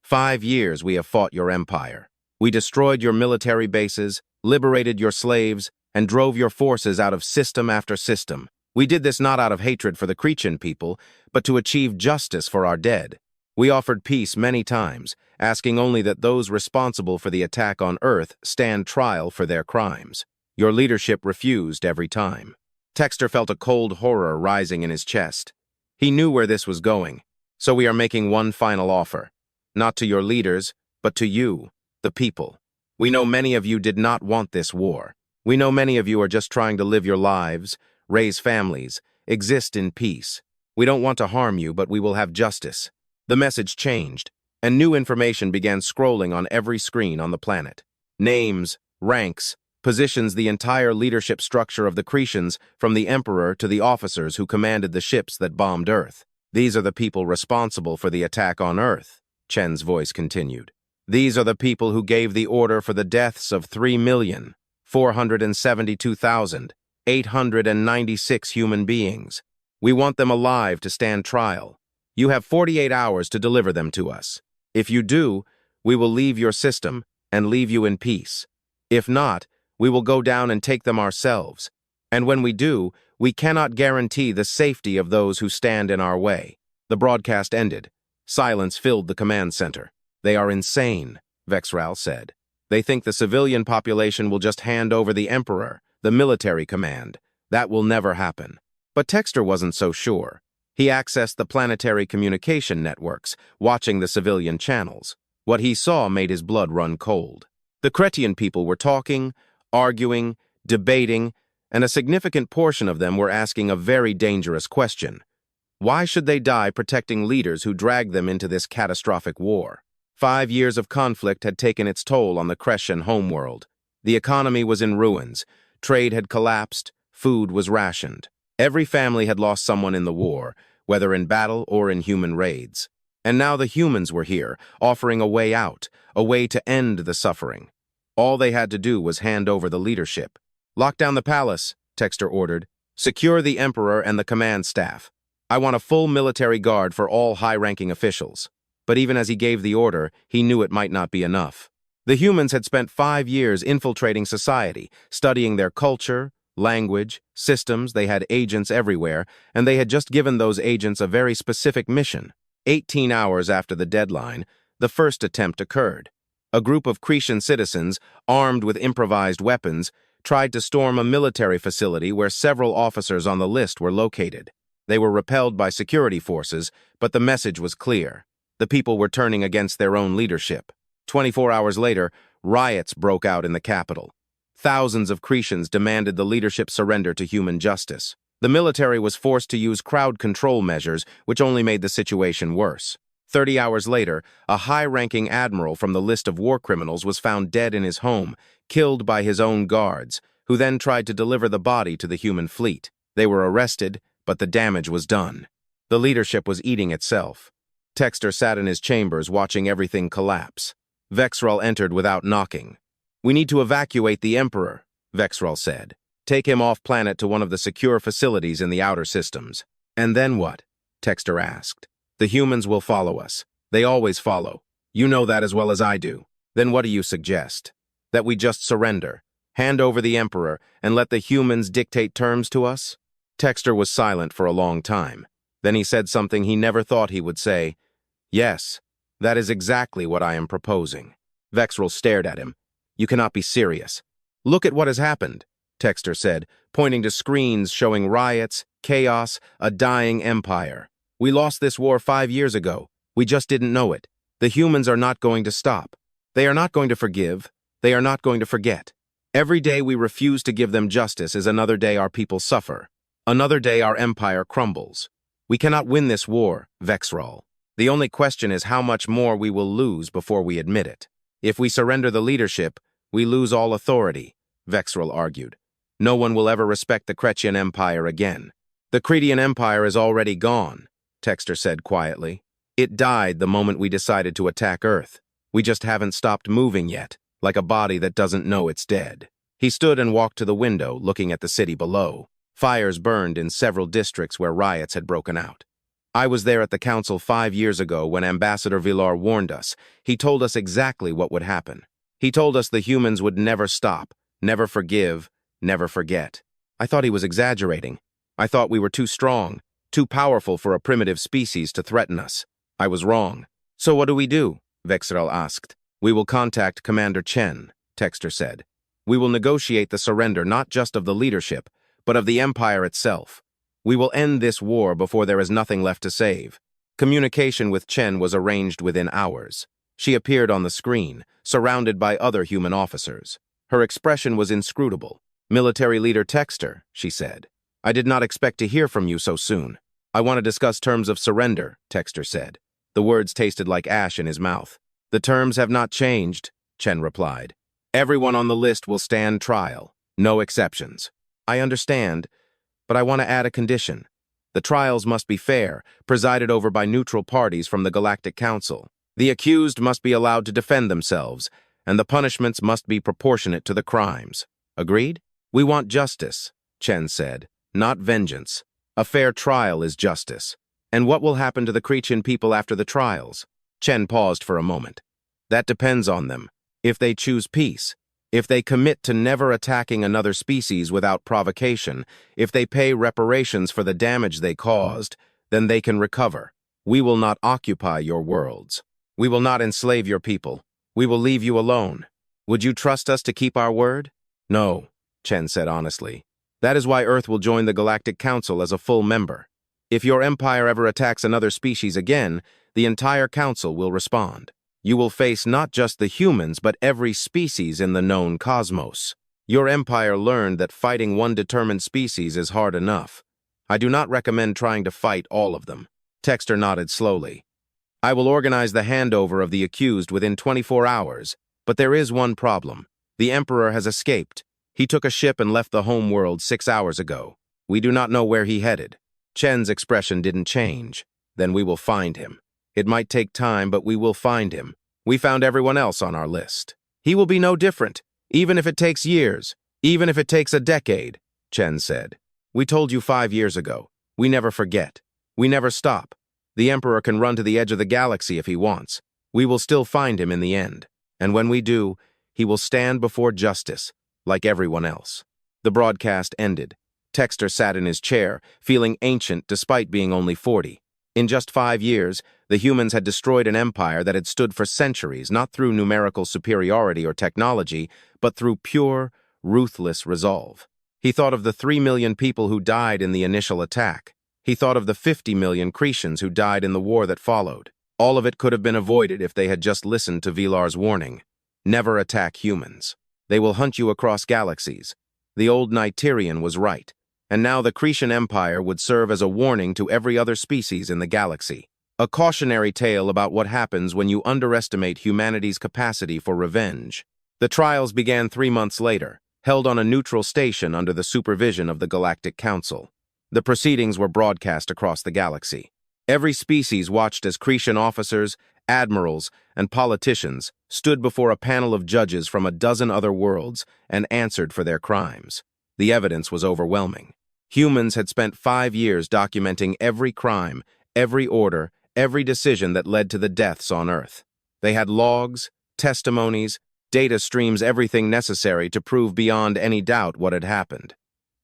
5 years we have fought your empire. We destroyed your military bases, liberated your slaves, and drove your forces out of system after system. We did this not out of hatred for the Kretian people, but to achieve justice for our dead. We offered peace many times, asking only that those responsible for the attack on Earth stand trial for their crimes. Your leadership refused every time. Texter felt a cold horror rising in his chest. He knew where this was going, so we are making one final offer. Not to your leaders, but to you, the people. We know many of you did not want this war. We know many of you are just trying to live your lives, raise families, exist in peace. We don't want to harm you, but we will have justice. The message changed, and new information began scrolling on every screen on the planet. Names, ranks, positions, the entire leadership structure of the Kretians, from the Emperor to the officers who commanded the ships that bombed Earth. These are the people responsible for the attack on Earth, Chen's voice continued. These are the people who gave the order for the deaths of 3,472,896 human beings. We want them alive to stand trial. You have 48 hours to deliver them to us. If you do, we will leave your system and leave you in peace. If not, we will go down and take them ourselves. And when we do, we cannot guarantee the safety of those who stand in our way. The broadcast ended. Silence filled the command center. They are insane, Vexral said. They think the civilian population will just hand over the Emperor, the military command. That will never happen. But Texter wasn't so sure. He accessed the planetary communication networks, watching the civilian channels. What he saw made his blood run cold. The Kretian people were talking, arguing, debating, and a significant portion of them were asking a very dangerous question. Why should they die protecting leaders who dragged them into this catastrophic war? 5 years of conflict had taken its toll on the Kretian homeworld. The economy was in ruins, trade had collapsed, food was rationed. Every family had lost someone in the war, whether in battle or in human raids. And now the humans were here, offering a way out, a way to end the suffering. All they had to do was hand over the leadership. Lock down the palace, Texter ordered. Secure the Emperor and the command staff. I want a full military guard for all high-ranking officials. But even as he gave the order, he knew it might not be enough. The humans had spent 5 years infiltrating society, studying their culture, language, systems. They had agents everywhere, and they had just given those agents a very specific mission. 18 hours after the deadline, the first attempt occurred. A group of Kretian citizens, armed with improvised weapons, tried to storm a military facility where several officers on the list were located. They were repelled by security forces, but the message was clear. The people were turning against their own leadership. 24 hours later, riots broke out in the capital. Thousands of Kretians demanded the leadership surrender to human justice. The military was forced to use crowd control measures, which only made the situation worse. 30 hours later, a high-ranking admiral from the list of war criminals was found dead in his home, killed by his own guards, who then tried to deliver the body to the human fleet. They were arrested, but the damage was done. The leadership was eating itself. Texter sat in his chambers watching everything collapse. Vexral entered without knocking. We need to evacuate the Emperor, Vexral said. Take him off-planet to one of the secure facilities in the outer systems. And then what? Texter asked. The humans will follow us. They always follow. You know that as well as I do. Then what do you suggest? That we just surrender, hand over the Emperor, and let the humans dictate terms to us? Texter was silent for a long time. Then he said something he never thought he would say. Yes, that is exactly what I am proposing. Vexral stared at him. You cannot be serious. Look at what has happened, Texter said, pointing to screens showing riots, chaos, a dying empire. We lost this war 5 years ago. We just didn't know it. The humans are not going to stop. They are not going to forgive. They are not going to forget. Every day we refuse to give them justice is another day our people suffer. Another day our empire crumbles. We cannot win this war, Vexral. The only question is how much more we will lose before we admit it. If we surrender the leadership, we lose all authority, Vexral argued. No one will ever respect the Kretian Empire again. The Kretian Empire is already gone, Texter said quietly. It died the moment we decided to attack Earth. We just haven't stopped moving yet, like a body that doesn't know it's dead. He stood and walked to the window, looking at the city below. Fires burned in several districts where riots had broken out. I was there at the council 5 years ago when Ambassador Villar warned us. He told us exactly what would happen. He told us the humans would never stop, never forgive, never forget. I thought he was exaggerating, I thought we were too strong, too powerful for a primitive species to threaten us. I was wrong. So what do we do? Vexrel asked. We will contact Commander Chen, Texter said. We will negotiate the surrender not just of the leadership, but of the Empire itself. We will end this war before there is nothing left to save. Communication with Chen was arranged within hours. She appeared on the screen, surrounded by other human officers. Her expression was inscrutable. Military leader Texter, she said. I did not expect to hear from you so soon. I want to discuss terms of surrender, Texter said. The words tasted like ash in his mouth. The terms have not changed, Chen replied. Everyone on the list will stand trial. No exceptions. I understand, but I want to add a condition. The trials must be fair, presided over by neutral parties from the Galactic Council. The accused must be allowed to defend themselves, and the punishments must be proportionate to the crimes. Agreed? We want justice, Chen said, not vengeance. A fair trial is justice. And what will happen to the Kretian people after the trials? Chen paused for a moment. That depends on them. If they choose peace, if they commit to never attacking another species without provocation, if they pay reparations for the damage they caused, then they can recover. We will not occupy your worlds. We will not enslave your people. We will leave you alone. Would you trust us to keep our word? No, Chen said honestly. That is why Earth will join the Galactic Council as a full member. If your empire ever attacks another species again, the entire council will respond. You will face not just the humans, but every species in the known cosmos. Your empire learned that fighting one determined species is hard enough. I do not recommend trying to fight all of them. Texter nodded slowly. I will organize the handover of the accused within 24 hours, but there is one problem. The Emperor has escaped. He took a ship and left the home world 6 hours ago. We do not know where he headed. Chen's expression didn't change. Then we will find him. It might take time, but we will find him. We found everyone else on our list. He will be no different, even if it takes years, even if it takes a decade, Chen said. We told you 5 years ago. We never forget. We never stop. The Emperor can run to the edge of the galaxy if he wants. We will still find him in the end. And when we do, he will stand before justice, like everyone else. The broadcast ended. Texter sat in his chair, feeling ancient despite being only 40. In just 5 years, the humans had destroyed an empire that had stood for centuries, not through numerical superiority or technology, but through pure, ruthless resolve. He thought of the 3 million people who died in the initial attack. He thought of the 50 million Kretians who died in the war that followed. All of it could have been avoided if they had just listened to Vilar's warning. Never attack humans. They will hunt you across galaxies. The old Nigerian was right. And now the Kretian Empire would serve as a warning to every other species in the galaxy. A cautionary tale about what happens when you underestimate humanity's capacity for revenge. The trials began 3 months later, held on a neutral station under the supervision of the Galactic Council. The proceedings were broadcast across the galaxy. Every species watched as Kretian officers, admirals, and politicians stood before a panel of judges from a dozen other worlds and answered for their crimes. The evidence was overwhelming. Humans had spent 5 years documenting every crime, every order, every decision that led to the deaths on Earth. They had logs, testimonies, data streams, everything necessary to prove beyond any doubt what had happened.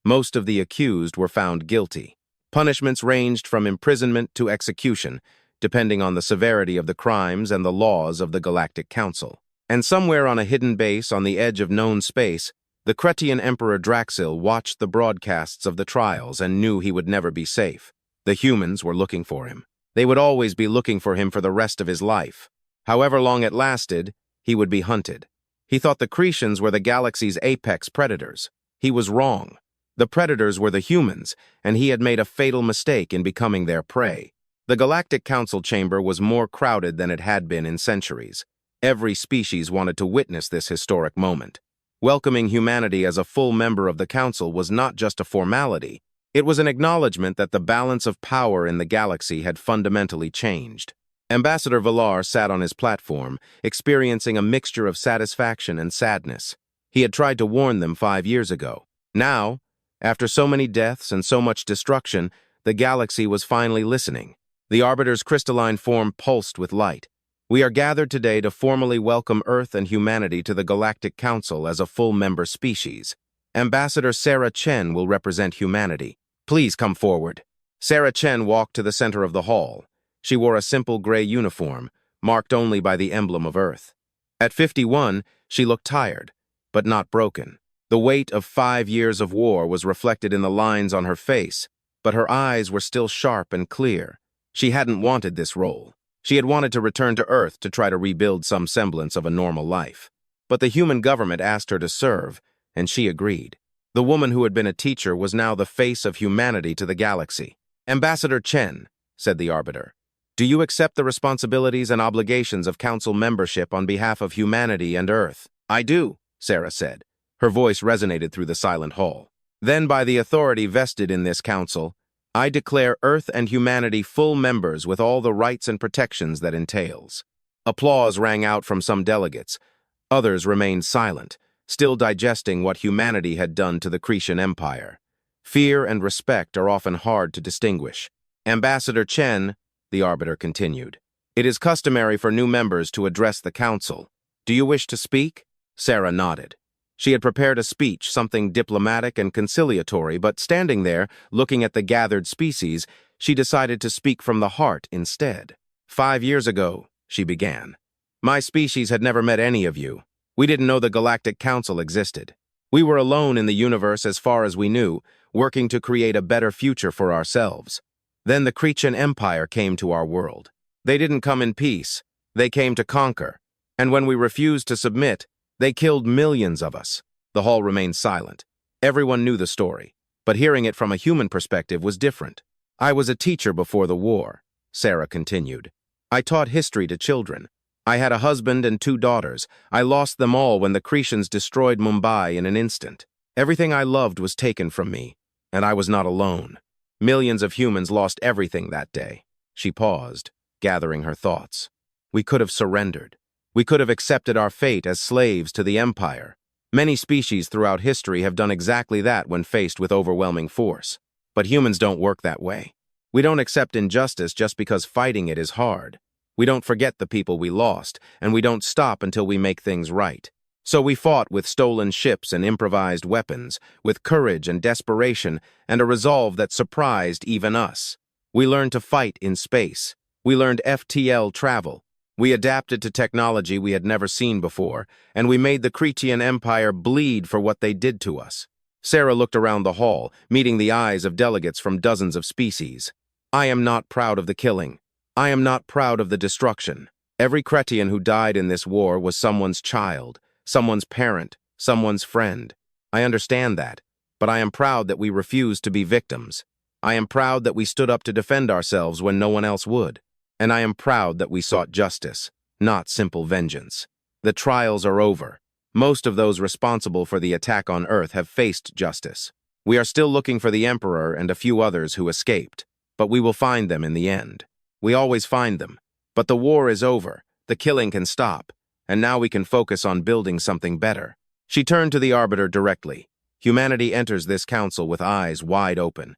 Most of the accused were found guilty. Punishments ranged from imprisonment to execution, depending on the severity of the crimes and the laws of the Galactic Council. And somewhere on a hidden base on the edge of known space, the Kretian Emperor Draxil watched the broadcasts of the trials and knew he would never be safe. The humans were looking for him. They would always be looking for him for the rest of his life. However long it lasted, he would be hunted. He thought the Kretians were the galaxy's apex predators. He was wrong. The predators were the humans, and he had made a fatal mistake in becoming their prey. The Galactic Council chamber was more crowded than it had been in centuries. Every species wanted to witness this historic moment. Welcoming humanity as a full member of the Council was not just a formality. It was an acknowledgement that the balance of power in the galaxy had fundamentally changed. Ambassador Vilar sat on his platform, experiencing a mixture of satisfaction and sadness. He had tried to warn them 5 years ago. Now, after so many deaths and so much destruction, the galaxy was finally listening. The Arbiter's crystalline form pulsed with light. We are gathered today to formally welcome Earth and humanity to the Galactic Council as a full member species. Ambassador Sarah Chen will represent humanity. Please come forward." Sarah Chen walked to the center of the hall. She wore a simple gray uniform, marked only by the emblem of Earth. At 51, she looked tired, but not broken. The weight of 5 years of war was reflected in the lines on her face, but her eyes were still sharp and clear. She hadn't wanted this role. She had wanted to return to Earth to try to rebuild some semblance of a normal life. But the human government asked her to serve, and she agreed. The woman who had been a teacher was now the face of humanity to the galaxy. "Ambassador Chen," said the Arbiter, "do you accept the responsibilities and obligations of Council membership on behalf of humanity and Earth?" "I do," Sarah said. Her voice resonated through the silent hall. "Then by the authority vested in this Council, I declare Earth and humanity full members with all the rights and protections that entails." Applause rang out from some delegates. Others remained silent, still digesting what humanity had done to the Kretian Empire. Fear and respect are often hard to distinguish. "Ambassador Chen," the Arbiter continued, "it is customary for new members to address the Council. Do you wish to speak?" Sarah nodded. She had prepared a speech, something diplomatic and conciliatory, but standing there, looking at the gathered species, she decided to speak from the heart instead. "5 years ago," she began, "my species had never met any of you. We didn't know the Galactic Council existed. We were alone in the universe as far as we knew, working to create a better future for ourselves. Then the Kretian Empire came to our world. They didn't come in peace. They came to conquer. And when we refused to submit, they killed millions of us." The hall remained silent. Everyone knew the story, but hearing it from a human perspective was different. "I was a teacher before the war," Sarah continued. "I taught history to children. I had a husband and 2 daughters. I lost them all when the Kretians destroyed Mumbai in an instant. Everything I loved was taken from me, and I was not alone. Millions of humans lost everything that day." She paused, gathering her thoughts. "We could have surrendered. We could have accepted our fate as slaves to the Empire. Many species throughout history have done exactly that when faced with overwhelming force. But humans don't work that way. We don't accept injustice just because fighting it is hard. We don't forget the people we lost, and we don't stop until we make things right. So we fought with stolen ships and improvised weapons, with courage and desperation, and a resolve that surprised even us. We learned to fight in space. We learned FTL travel. We adapted to technology we had never seen before, and we made the Kretian Empire bleed for what they did to us." Sarah looked around the hall, meeting the eyes of delegates from dozens of species. "I am not proud of the killing. I am not proud of the destruction. Every Kretian who died in this war was someone's child, someone's parent, someone's friend. I understand that, but I am proud that we refused to be victims. I am proud that we stood up to defend ourselves when no one else would. And I am proud that we sought justice, not simple vengeance. The trials are over. Most of those responsible for the attack on Earth have faced justice. We are still looking for the Emperor and a few others who escaped, but we will find them in the end. We always find them. But the war is over, the killing can stop, and now we can focus on building something better." She turned to the Arbiter directly. "Humanity enters this council with eyes wide open.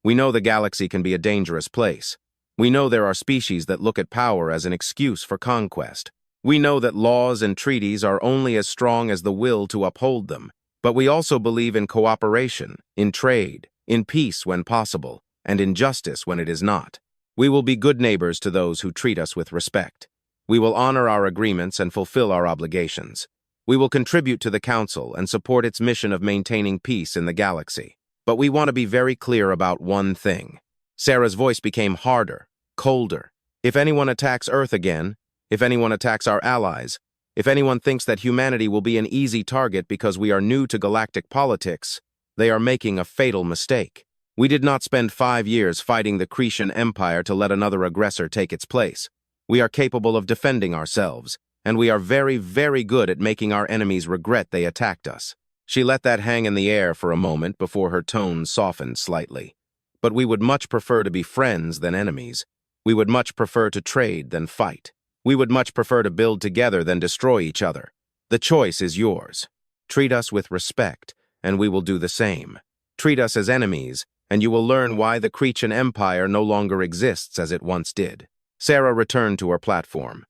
We know the galaxy can be a dangerous place. We know there are species that look at power as an excuse for conquest. We know that laws and treaties are only as strong as the will to uphold them. But we also believe in cooperation, in trade, in peace when possible, and in justice when it is not. We will be good neighbors to those who treat us with respect. We will honor our agreements and fulfill our obligations. We will contribute to the Council and support its mission of maintaining peace in the galaxy. But we want to be very clear about one thing." Sarah's voice became harder, colder. "If anyone attacks Earth again, if anyone attacks our allies, if anyone thinks that humanity will be an easy target because we are new to galactic politics, they are making a fatal mistake. We did not spend 5 years fighting the Kretian Empire to let another aggressor take its place. We are capable of defending ourselves, and we are very, very good at making our enemies regret they attacked us." She let that hang in the air for a moment before her tone softened slightly. "But we would much prefer to be friends than enemies. We would much prefer to trade than fight. We would much prefer to build together than destroy each other. The choice is yours. Treat us with respect, and we will do the same. Treat us as enemies, and you will learn why the Kretian Empire no longer exists as it once did." Sarah returned to her platform.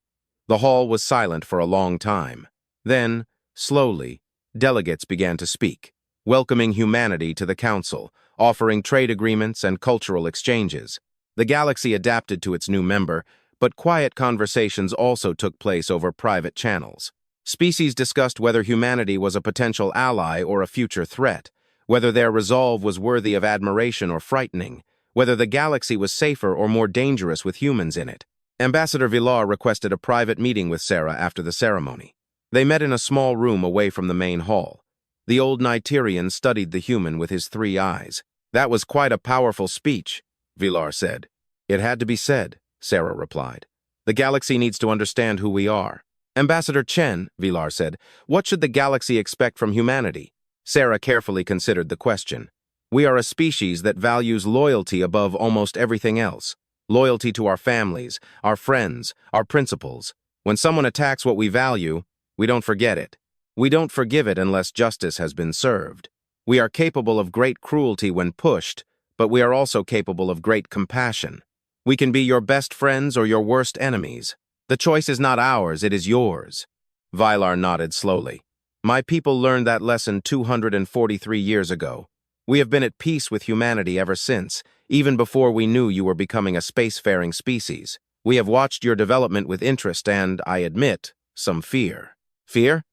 The hall was silent for a long time. Then, slowly, delegates began to speak. welcoming humanity to the Council, offering trade agreements and cultural exchanges. The galaxy adapted to its new member, but quiet conversations also took place over private channels. Species discussed whether humanity was a potential ally or a future threat, whether their resolve was worthy of admiration or frightening, whether the galaxy was safer or more dangerous with humans in it. Ambassador Villar requested a private meeting with Sarah after the ceremony. They met in a small room away from the main hall. The old Nigerian studied the human with his 3 eyes. "That was quite a powerful speech," Villar said. "It had to be said," Sarah replied. "The galaxy needs to understand who we are." "Ambassador Chen," Villar said, "what should the galaxy expect from humanity?" Sarah carefully considered the question. "We are a species that values loyalty above almost everything else. Loyalty to our families, our friends, our principles. When someone attacks what we value, we don't forget it. We don't forgive it unless justice has been served. We are capable of great cruelty when pushed, but we are also capable of great compassion. We can be your best friends or your worst enemies. The choice is not ours, it is yours." Villar nodded slowly. "My people learned that lesson 243 years ago. We have been at peace with humanity ever since, even before we knew you were becoming a spacefaring species. We have watched your development with interest and, I admit, some fear." "Fear?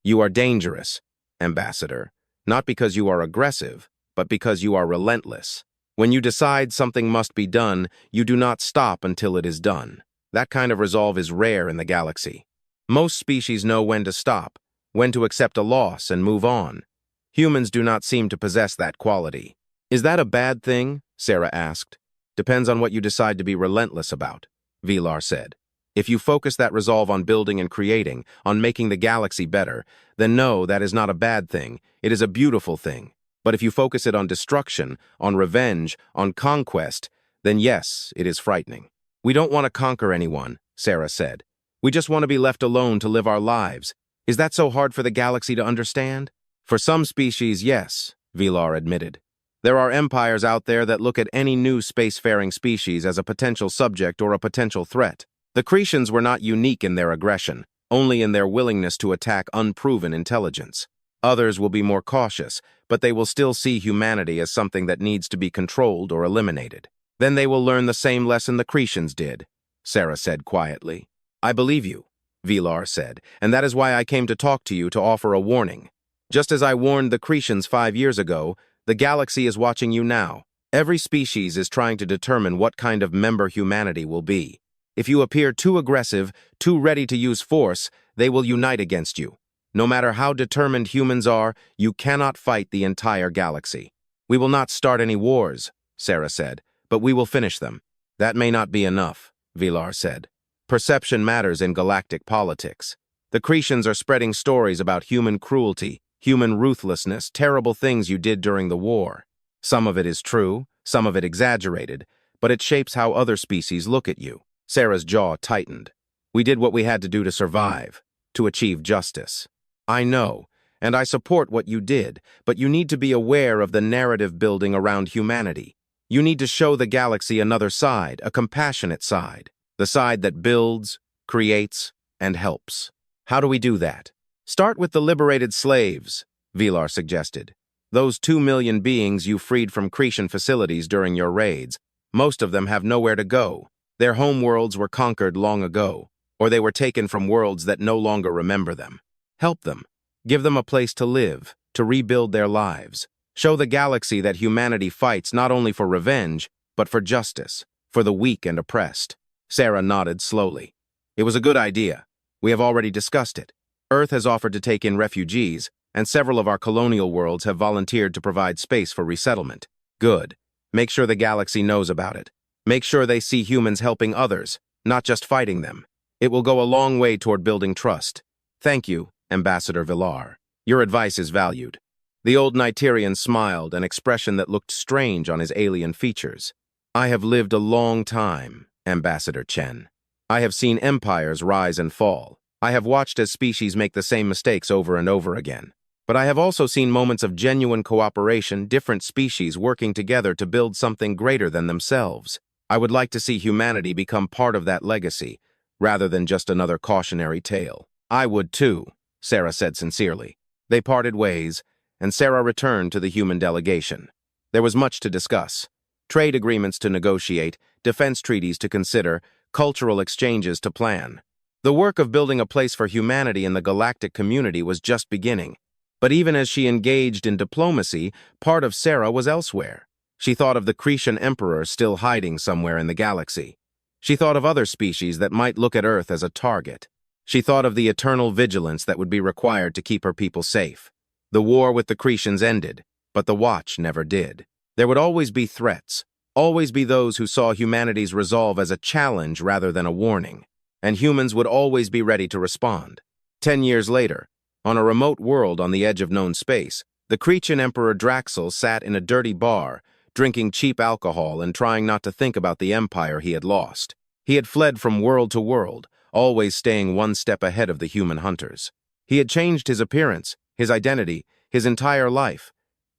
You are dangerous, Ambassador, not because you are aggressive, but because you are relentless. When you decide something must be done, you do not stop until it is done. That kind of resolve is rare in the galaxy. Most species know when to stop, when to accept a loss and move on. Humans do not seem to possess that quality." "Is that a bad thing?" Sarah asked. "Depends on what you decide to be relentless about," Villar said. "If you focus that resolve on building and creating, on making the galaxy better, then no, that is not a bad thing. It is a beautiful thing. But if you focus it on destruction, on revenge, on conquest, then yes, it is frightening." "We don't want to conquer anyone," Sarah said. "We just want to be left alone to live our lives. Is that so hard for the galaxy to understand?" "For some species, yes," Villar admitted. "There are empires out there that look at any new spacefaring species as a potential subject or a potential threat. The Kretians were not unique in their aggression, only in their willingness to attack unproven intelligence. Others will be more cautious, but they will still see humanity as something that needs to be controlled or eliminated. Then they will learn the same lesson the Kretians did," Sarah said quietly. "I believe you," Villar said, "and that is why I came to talk to you to offer a warning. Just as I warned the Kretians 5 years ago, the galaxy is watching you now. Every species is trying to determine what kind of member humanity will be. If you appear too aggressive, too ready to use force, they will unite against you. No matter how determined humans are, you cannot fight the entire galaxy." "We will not start any wars," Sarah said, "but we will finish them." "That may not be enough," Villar said. "Perception matters in galactic politics. The Kretians are spreading stories about human cruelty, human ruthlessness, terrible things you did during the war. Some of it is true, some of it exaggerated, but it shapes how other species look at you." Sarah's jaw tightened. "We did what we had to do to survive, to achieve justice. I know, and I support what you did, but you need to be aware of the narrative building around humanity. You need to show the galaxy another side, a compassionate side, the side that builds, creates, and helps. How do we do that?" "Start with the liberated slaves," Villar suggested. "Those 2 million beings you freed from Kretian facilities during your raids. Most of them have nowhere to go. Their home worlds were conquered long ago, or they were taken from worlds that no longer remember them. Help them. Give them a place to live, to rebuild their lives. Show the galaxy that humanity fights not only for revenge, but for justice, for the weak and oppressed." Sarah nodded slowly. "It was a good idea. We have already discussed it. Earth has offered to take in refugees, and several of our colonial worlds have volunteered to provide space for resettlement. Good. Make sure the galaxy knows about it. Make sure they see humans helping others, not just fighting them. It will go a long way toward building trust. Thank you, Ambassador Villar. Your advice is valued." The old Nigerian smiled, an expression that looked strange on his alien features. "I have lived a long time, Ambassador Chen. I have seen empires rise and fall. I have watched as species make the same mistakes over and over again. But I have also seen moments of genuine cooperation, different species working together to build something greater than themselves. I would like to see humanity become part of that legacy, rather than just another cautionary tale." "I would too," Sarah said sincerely. They parted ways, and Sarah returned to the human delegation. There was much to discuss. Trade agreements to negotiate, defense treaties to consider, cultural exchanges to plan. The work of building a place for humanity in the galactic community was just beginning. But even as she engaged in diplomacy, part of Sarah was elsewhere. She thought of the Kretian Emperor still hiding somewhere in the galaxy. She thought of other species that might look at Earth as a target. She thought of the eternal vigilance that would be required to keep her people safe. The war with the Kretians ended, but the Watch never did. There would always be threats, always be those who saw humanity's resolve as a challenge rather than a warning. And humans would always be ready to respond. 10 years later, on a remote world on the edge of known space, the Kretian Emperor Draxel sat in a dirty bar, drinking cheap alcohol and trying not to think about the empire he had lost. He had fled from world to world, always staying one step ahead of the human hunters. He had changed his appearance, his identity, his entire life,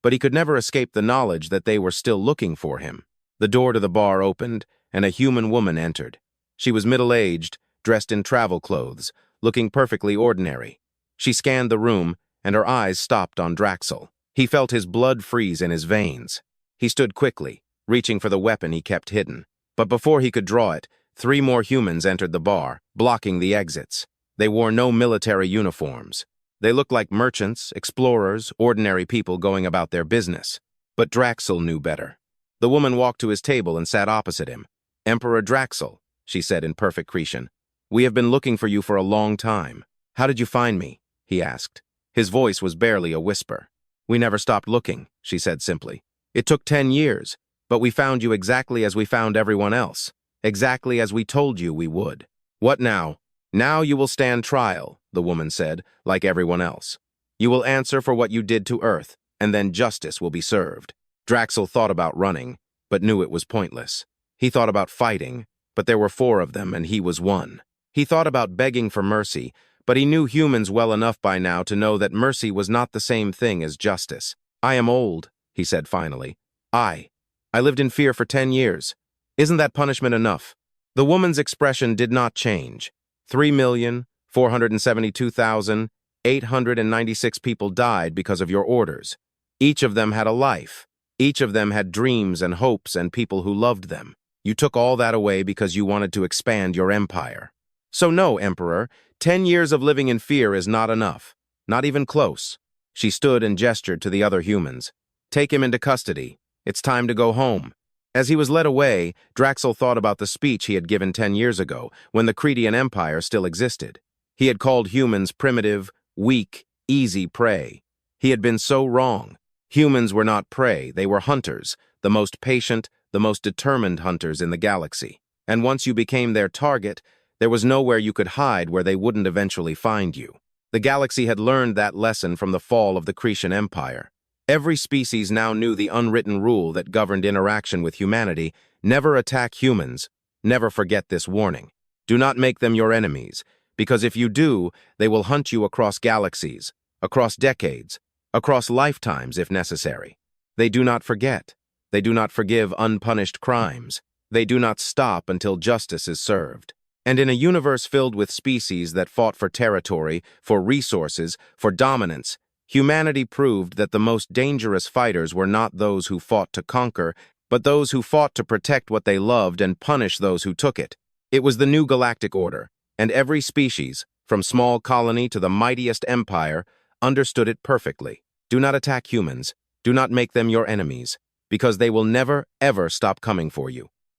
but he could never escape the knowledge that they were still looking for him. The door to the bar opened, and a human woman entered. She was middle-aged, dressed in travel clothes, looking perfectly ordinary. She scanned the room, and her eyes stopped on Draxel. He felt his blood freeze in his veins. He stood quickly, reaching for the weapon he kept hidden. But before he could draw it, 3 more humans entered the bar, blocking the exits. They wore no military uniforms. They looked like merchants, explorers, ordinary people going about their business. But Draxel knew better. The woman walked to his table and sat opposite him. "Emperor Draxel," she said in perfect Kretian, "we have been looking for you for a long time. How did you find me?" he asked. His voice was barely a whisper. "We never stopped looking," she said simply. "It took 10 years, but we found you exactly as we found everyone else, exactly as we told you we would." "What now?" "Now you will stand trial," the woman said, "like everyone else. You will answer for what you did to Earth, and then justice will be served." Draxel thought about running, but knew it was pointless. He thought about fighting, but there were 4 of them, and he was one. He thought about begging for mercy, but he knew humans well enough by now to know that mercy was not the same thing as justice. "I am old," he said finally. I lived in fear for 10 years. Isn't that punishment enough?" The woman's expression did not change. 3,472,896 people died because of your orders. Each of them had a life. Each of them had dreams and hopes and people who loved them. You took all that away because you wanted to expand your empire. So no, Emperor, 10 years of living in fear is not enough. Not even close. She stood and gestured to the other humans. "Take him into custody. It's time to go home." As he was led away, Draxel thought about the speech he had given 10 years ago, when the Kretian Empire still existed. He had called humans primitive, weak, easy prey. He had been so wrong. Humans were not prey, they were hunters, the most patient, the most determined hunters in the galaxy. And once you became their target, there was nowhere you could hide where they wouldn't eventually find you. The galaxy had learned that lesson from the fall of the Kretian Empire. Every species now knew the unwritten rule that governed interaction with humanity: never attack humans, never forget this warning. Do not make them your enemies, because if you do, they will hunt you across galaxies, across decades, across lifetimes if necessary. They do not forget. They do not forgive unpunished crimes. They do not stop until justice is served. And in a universe filled with species that fought for territory, for resources, for dominance, humanity proved that the most dangerous fighters were not those who fought to conquer, but those who fought to protect what they loved and punish those who took it. It was the new galactic order, and every species, from small colony to the mightiest empire, understood it perfectly. Do not attack humans. Do not make them your enemies, because they will never, ever stop coming for you.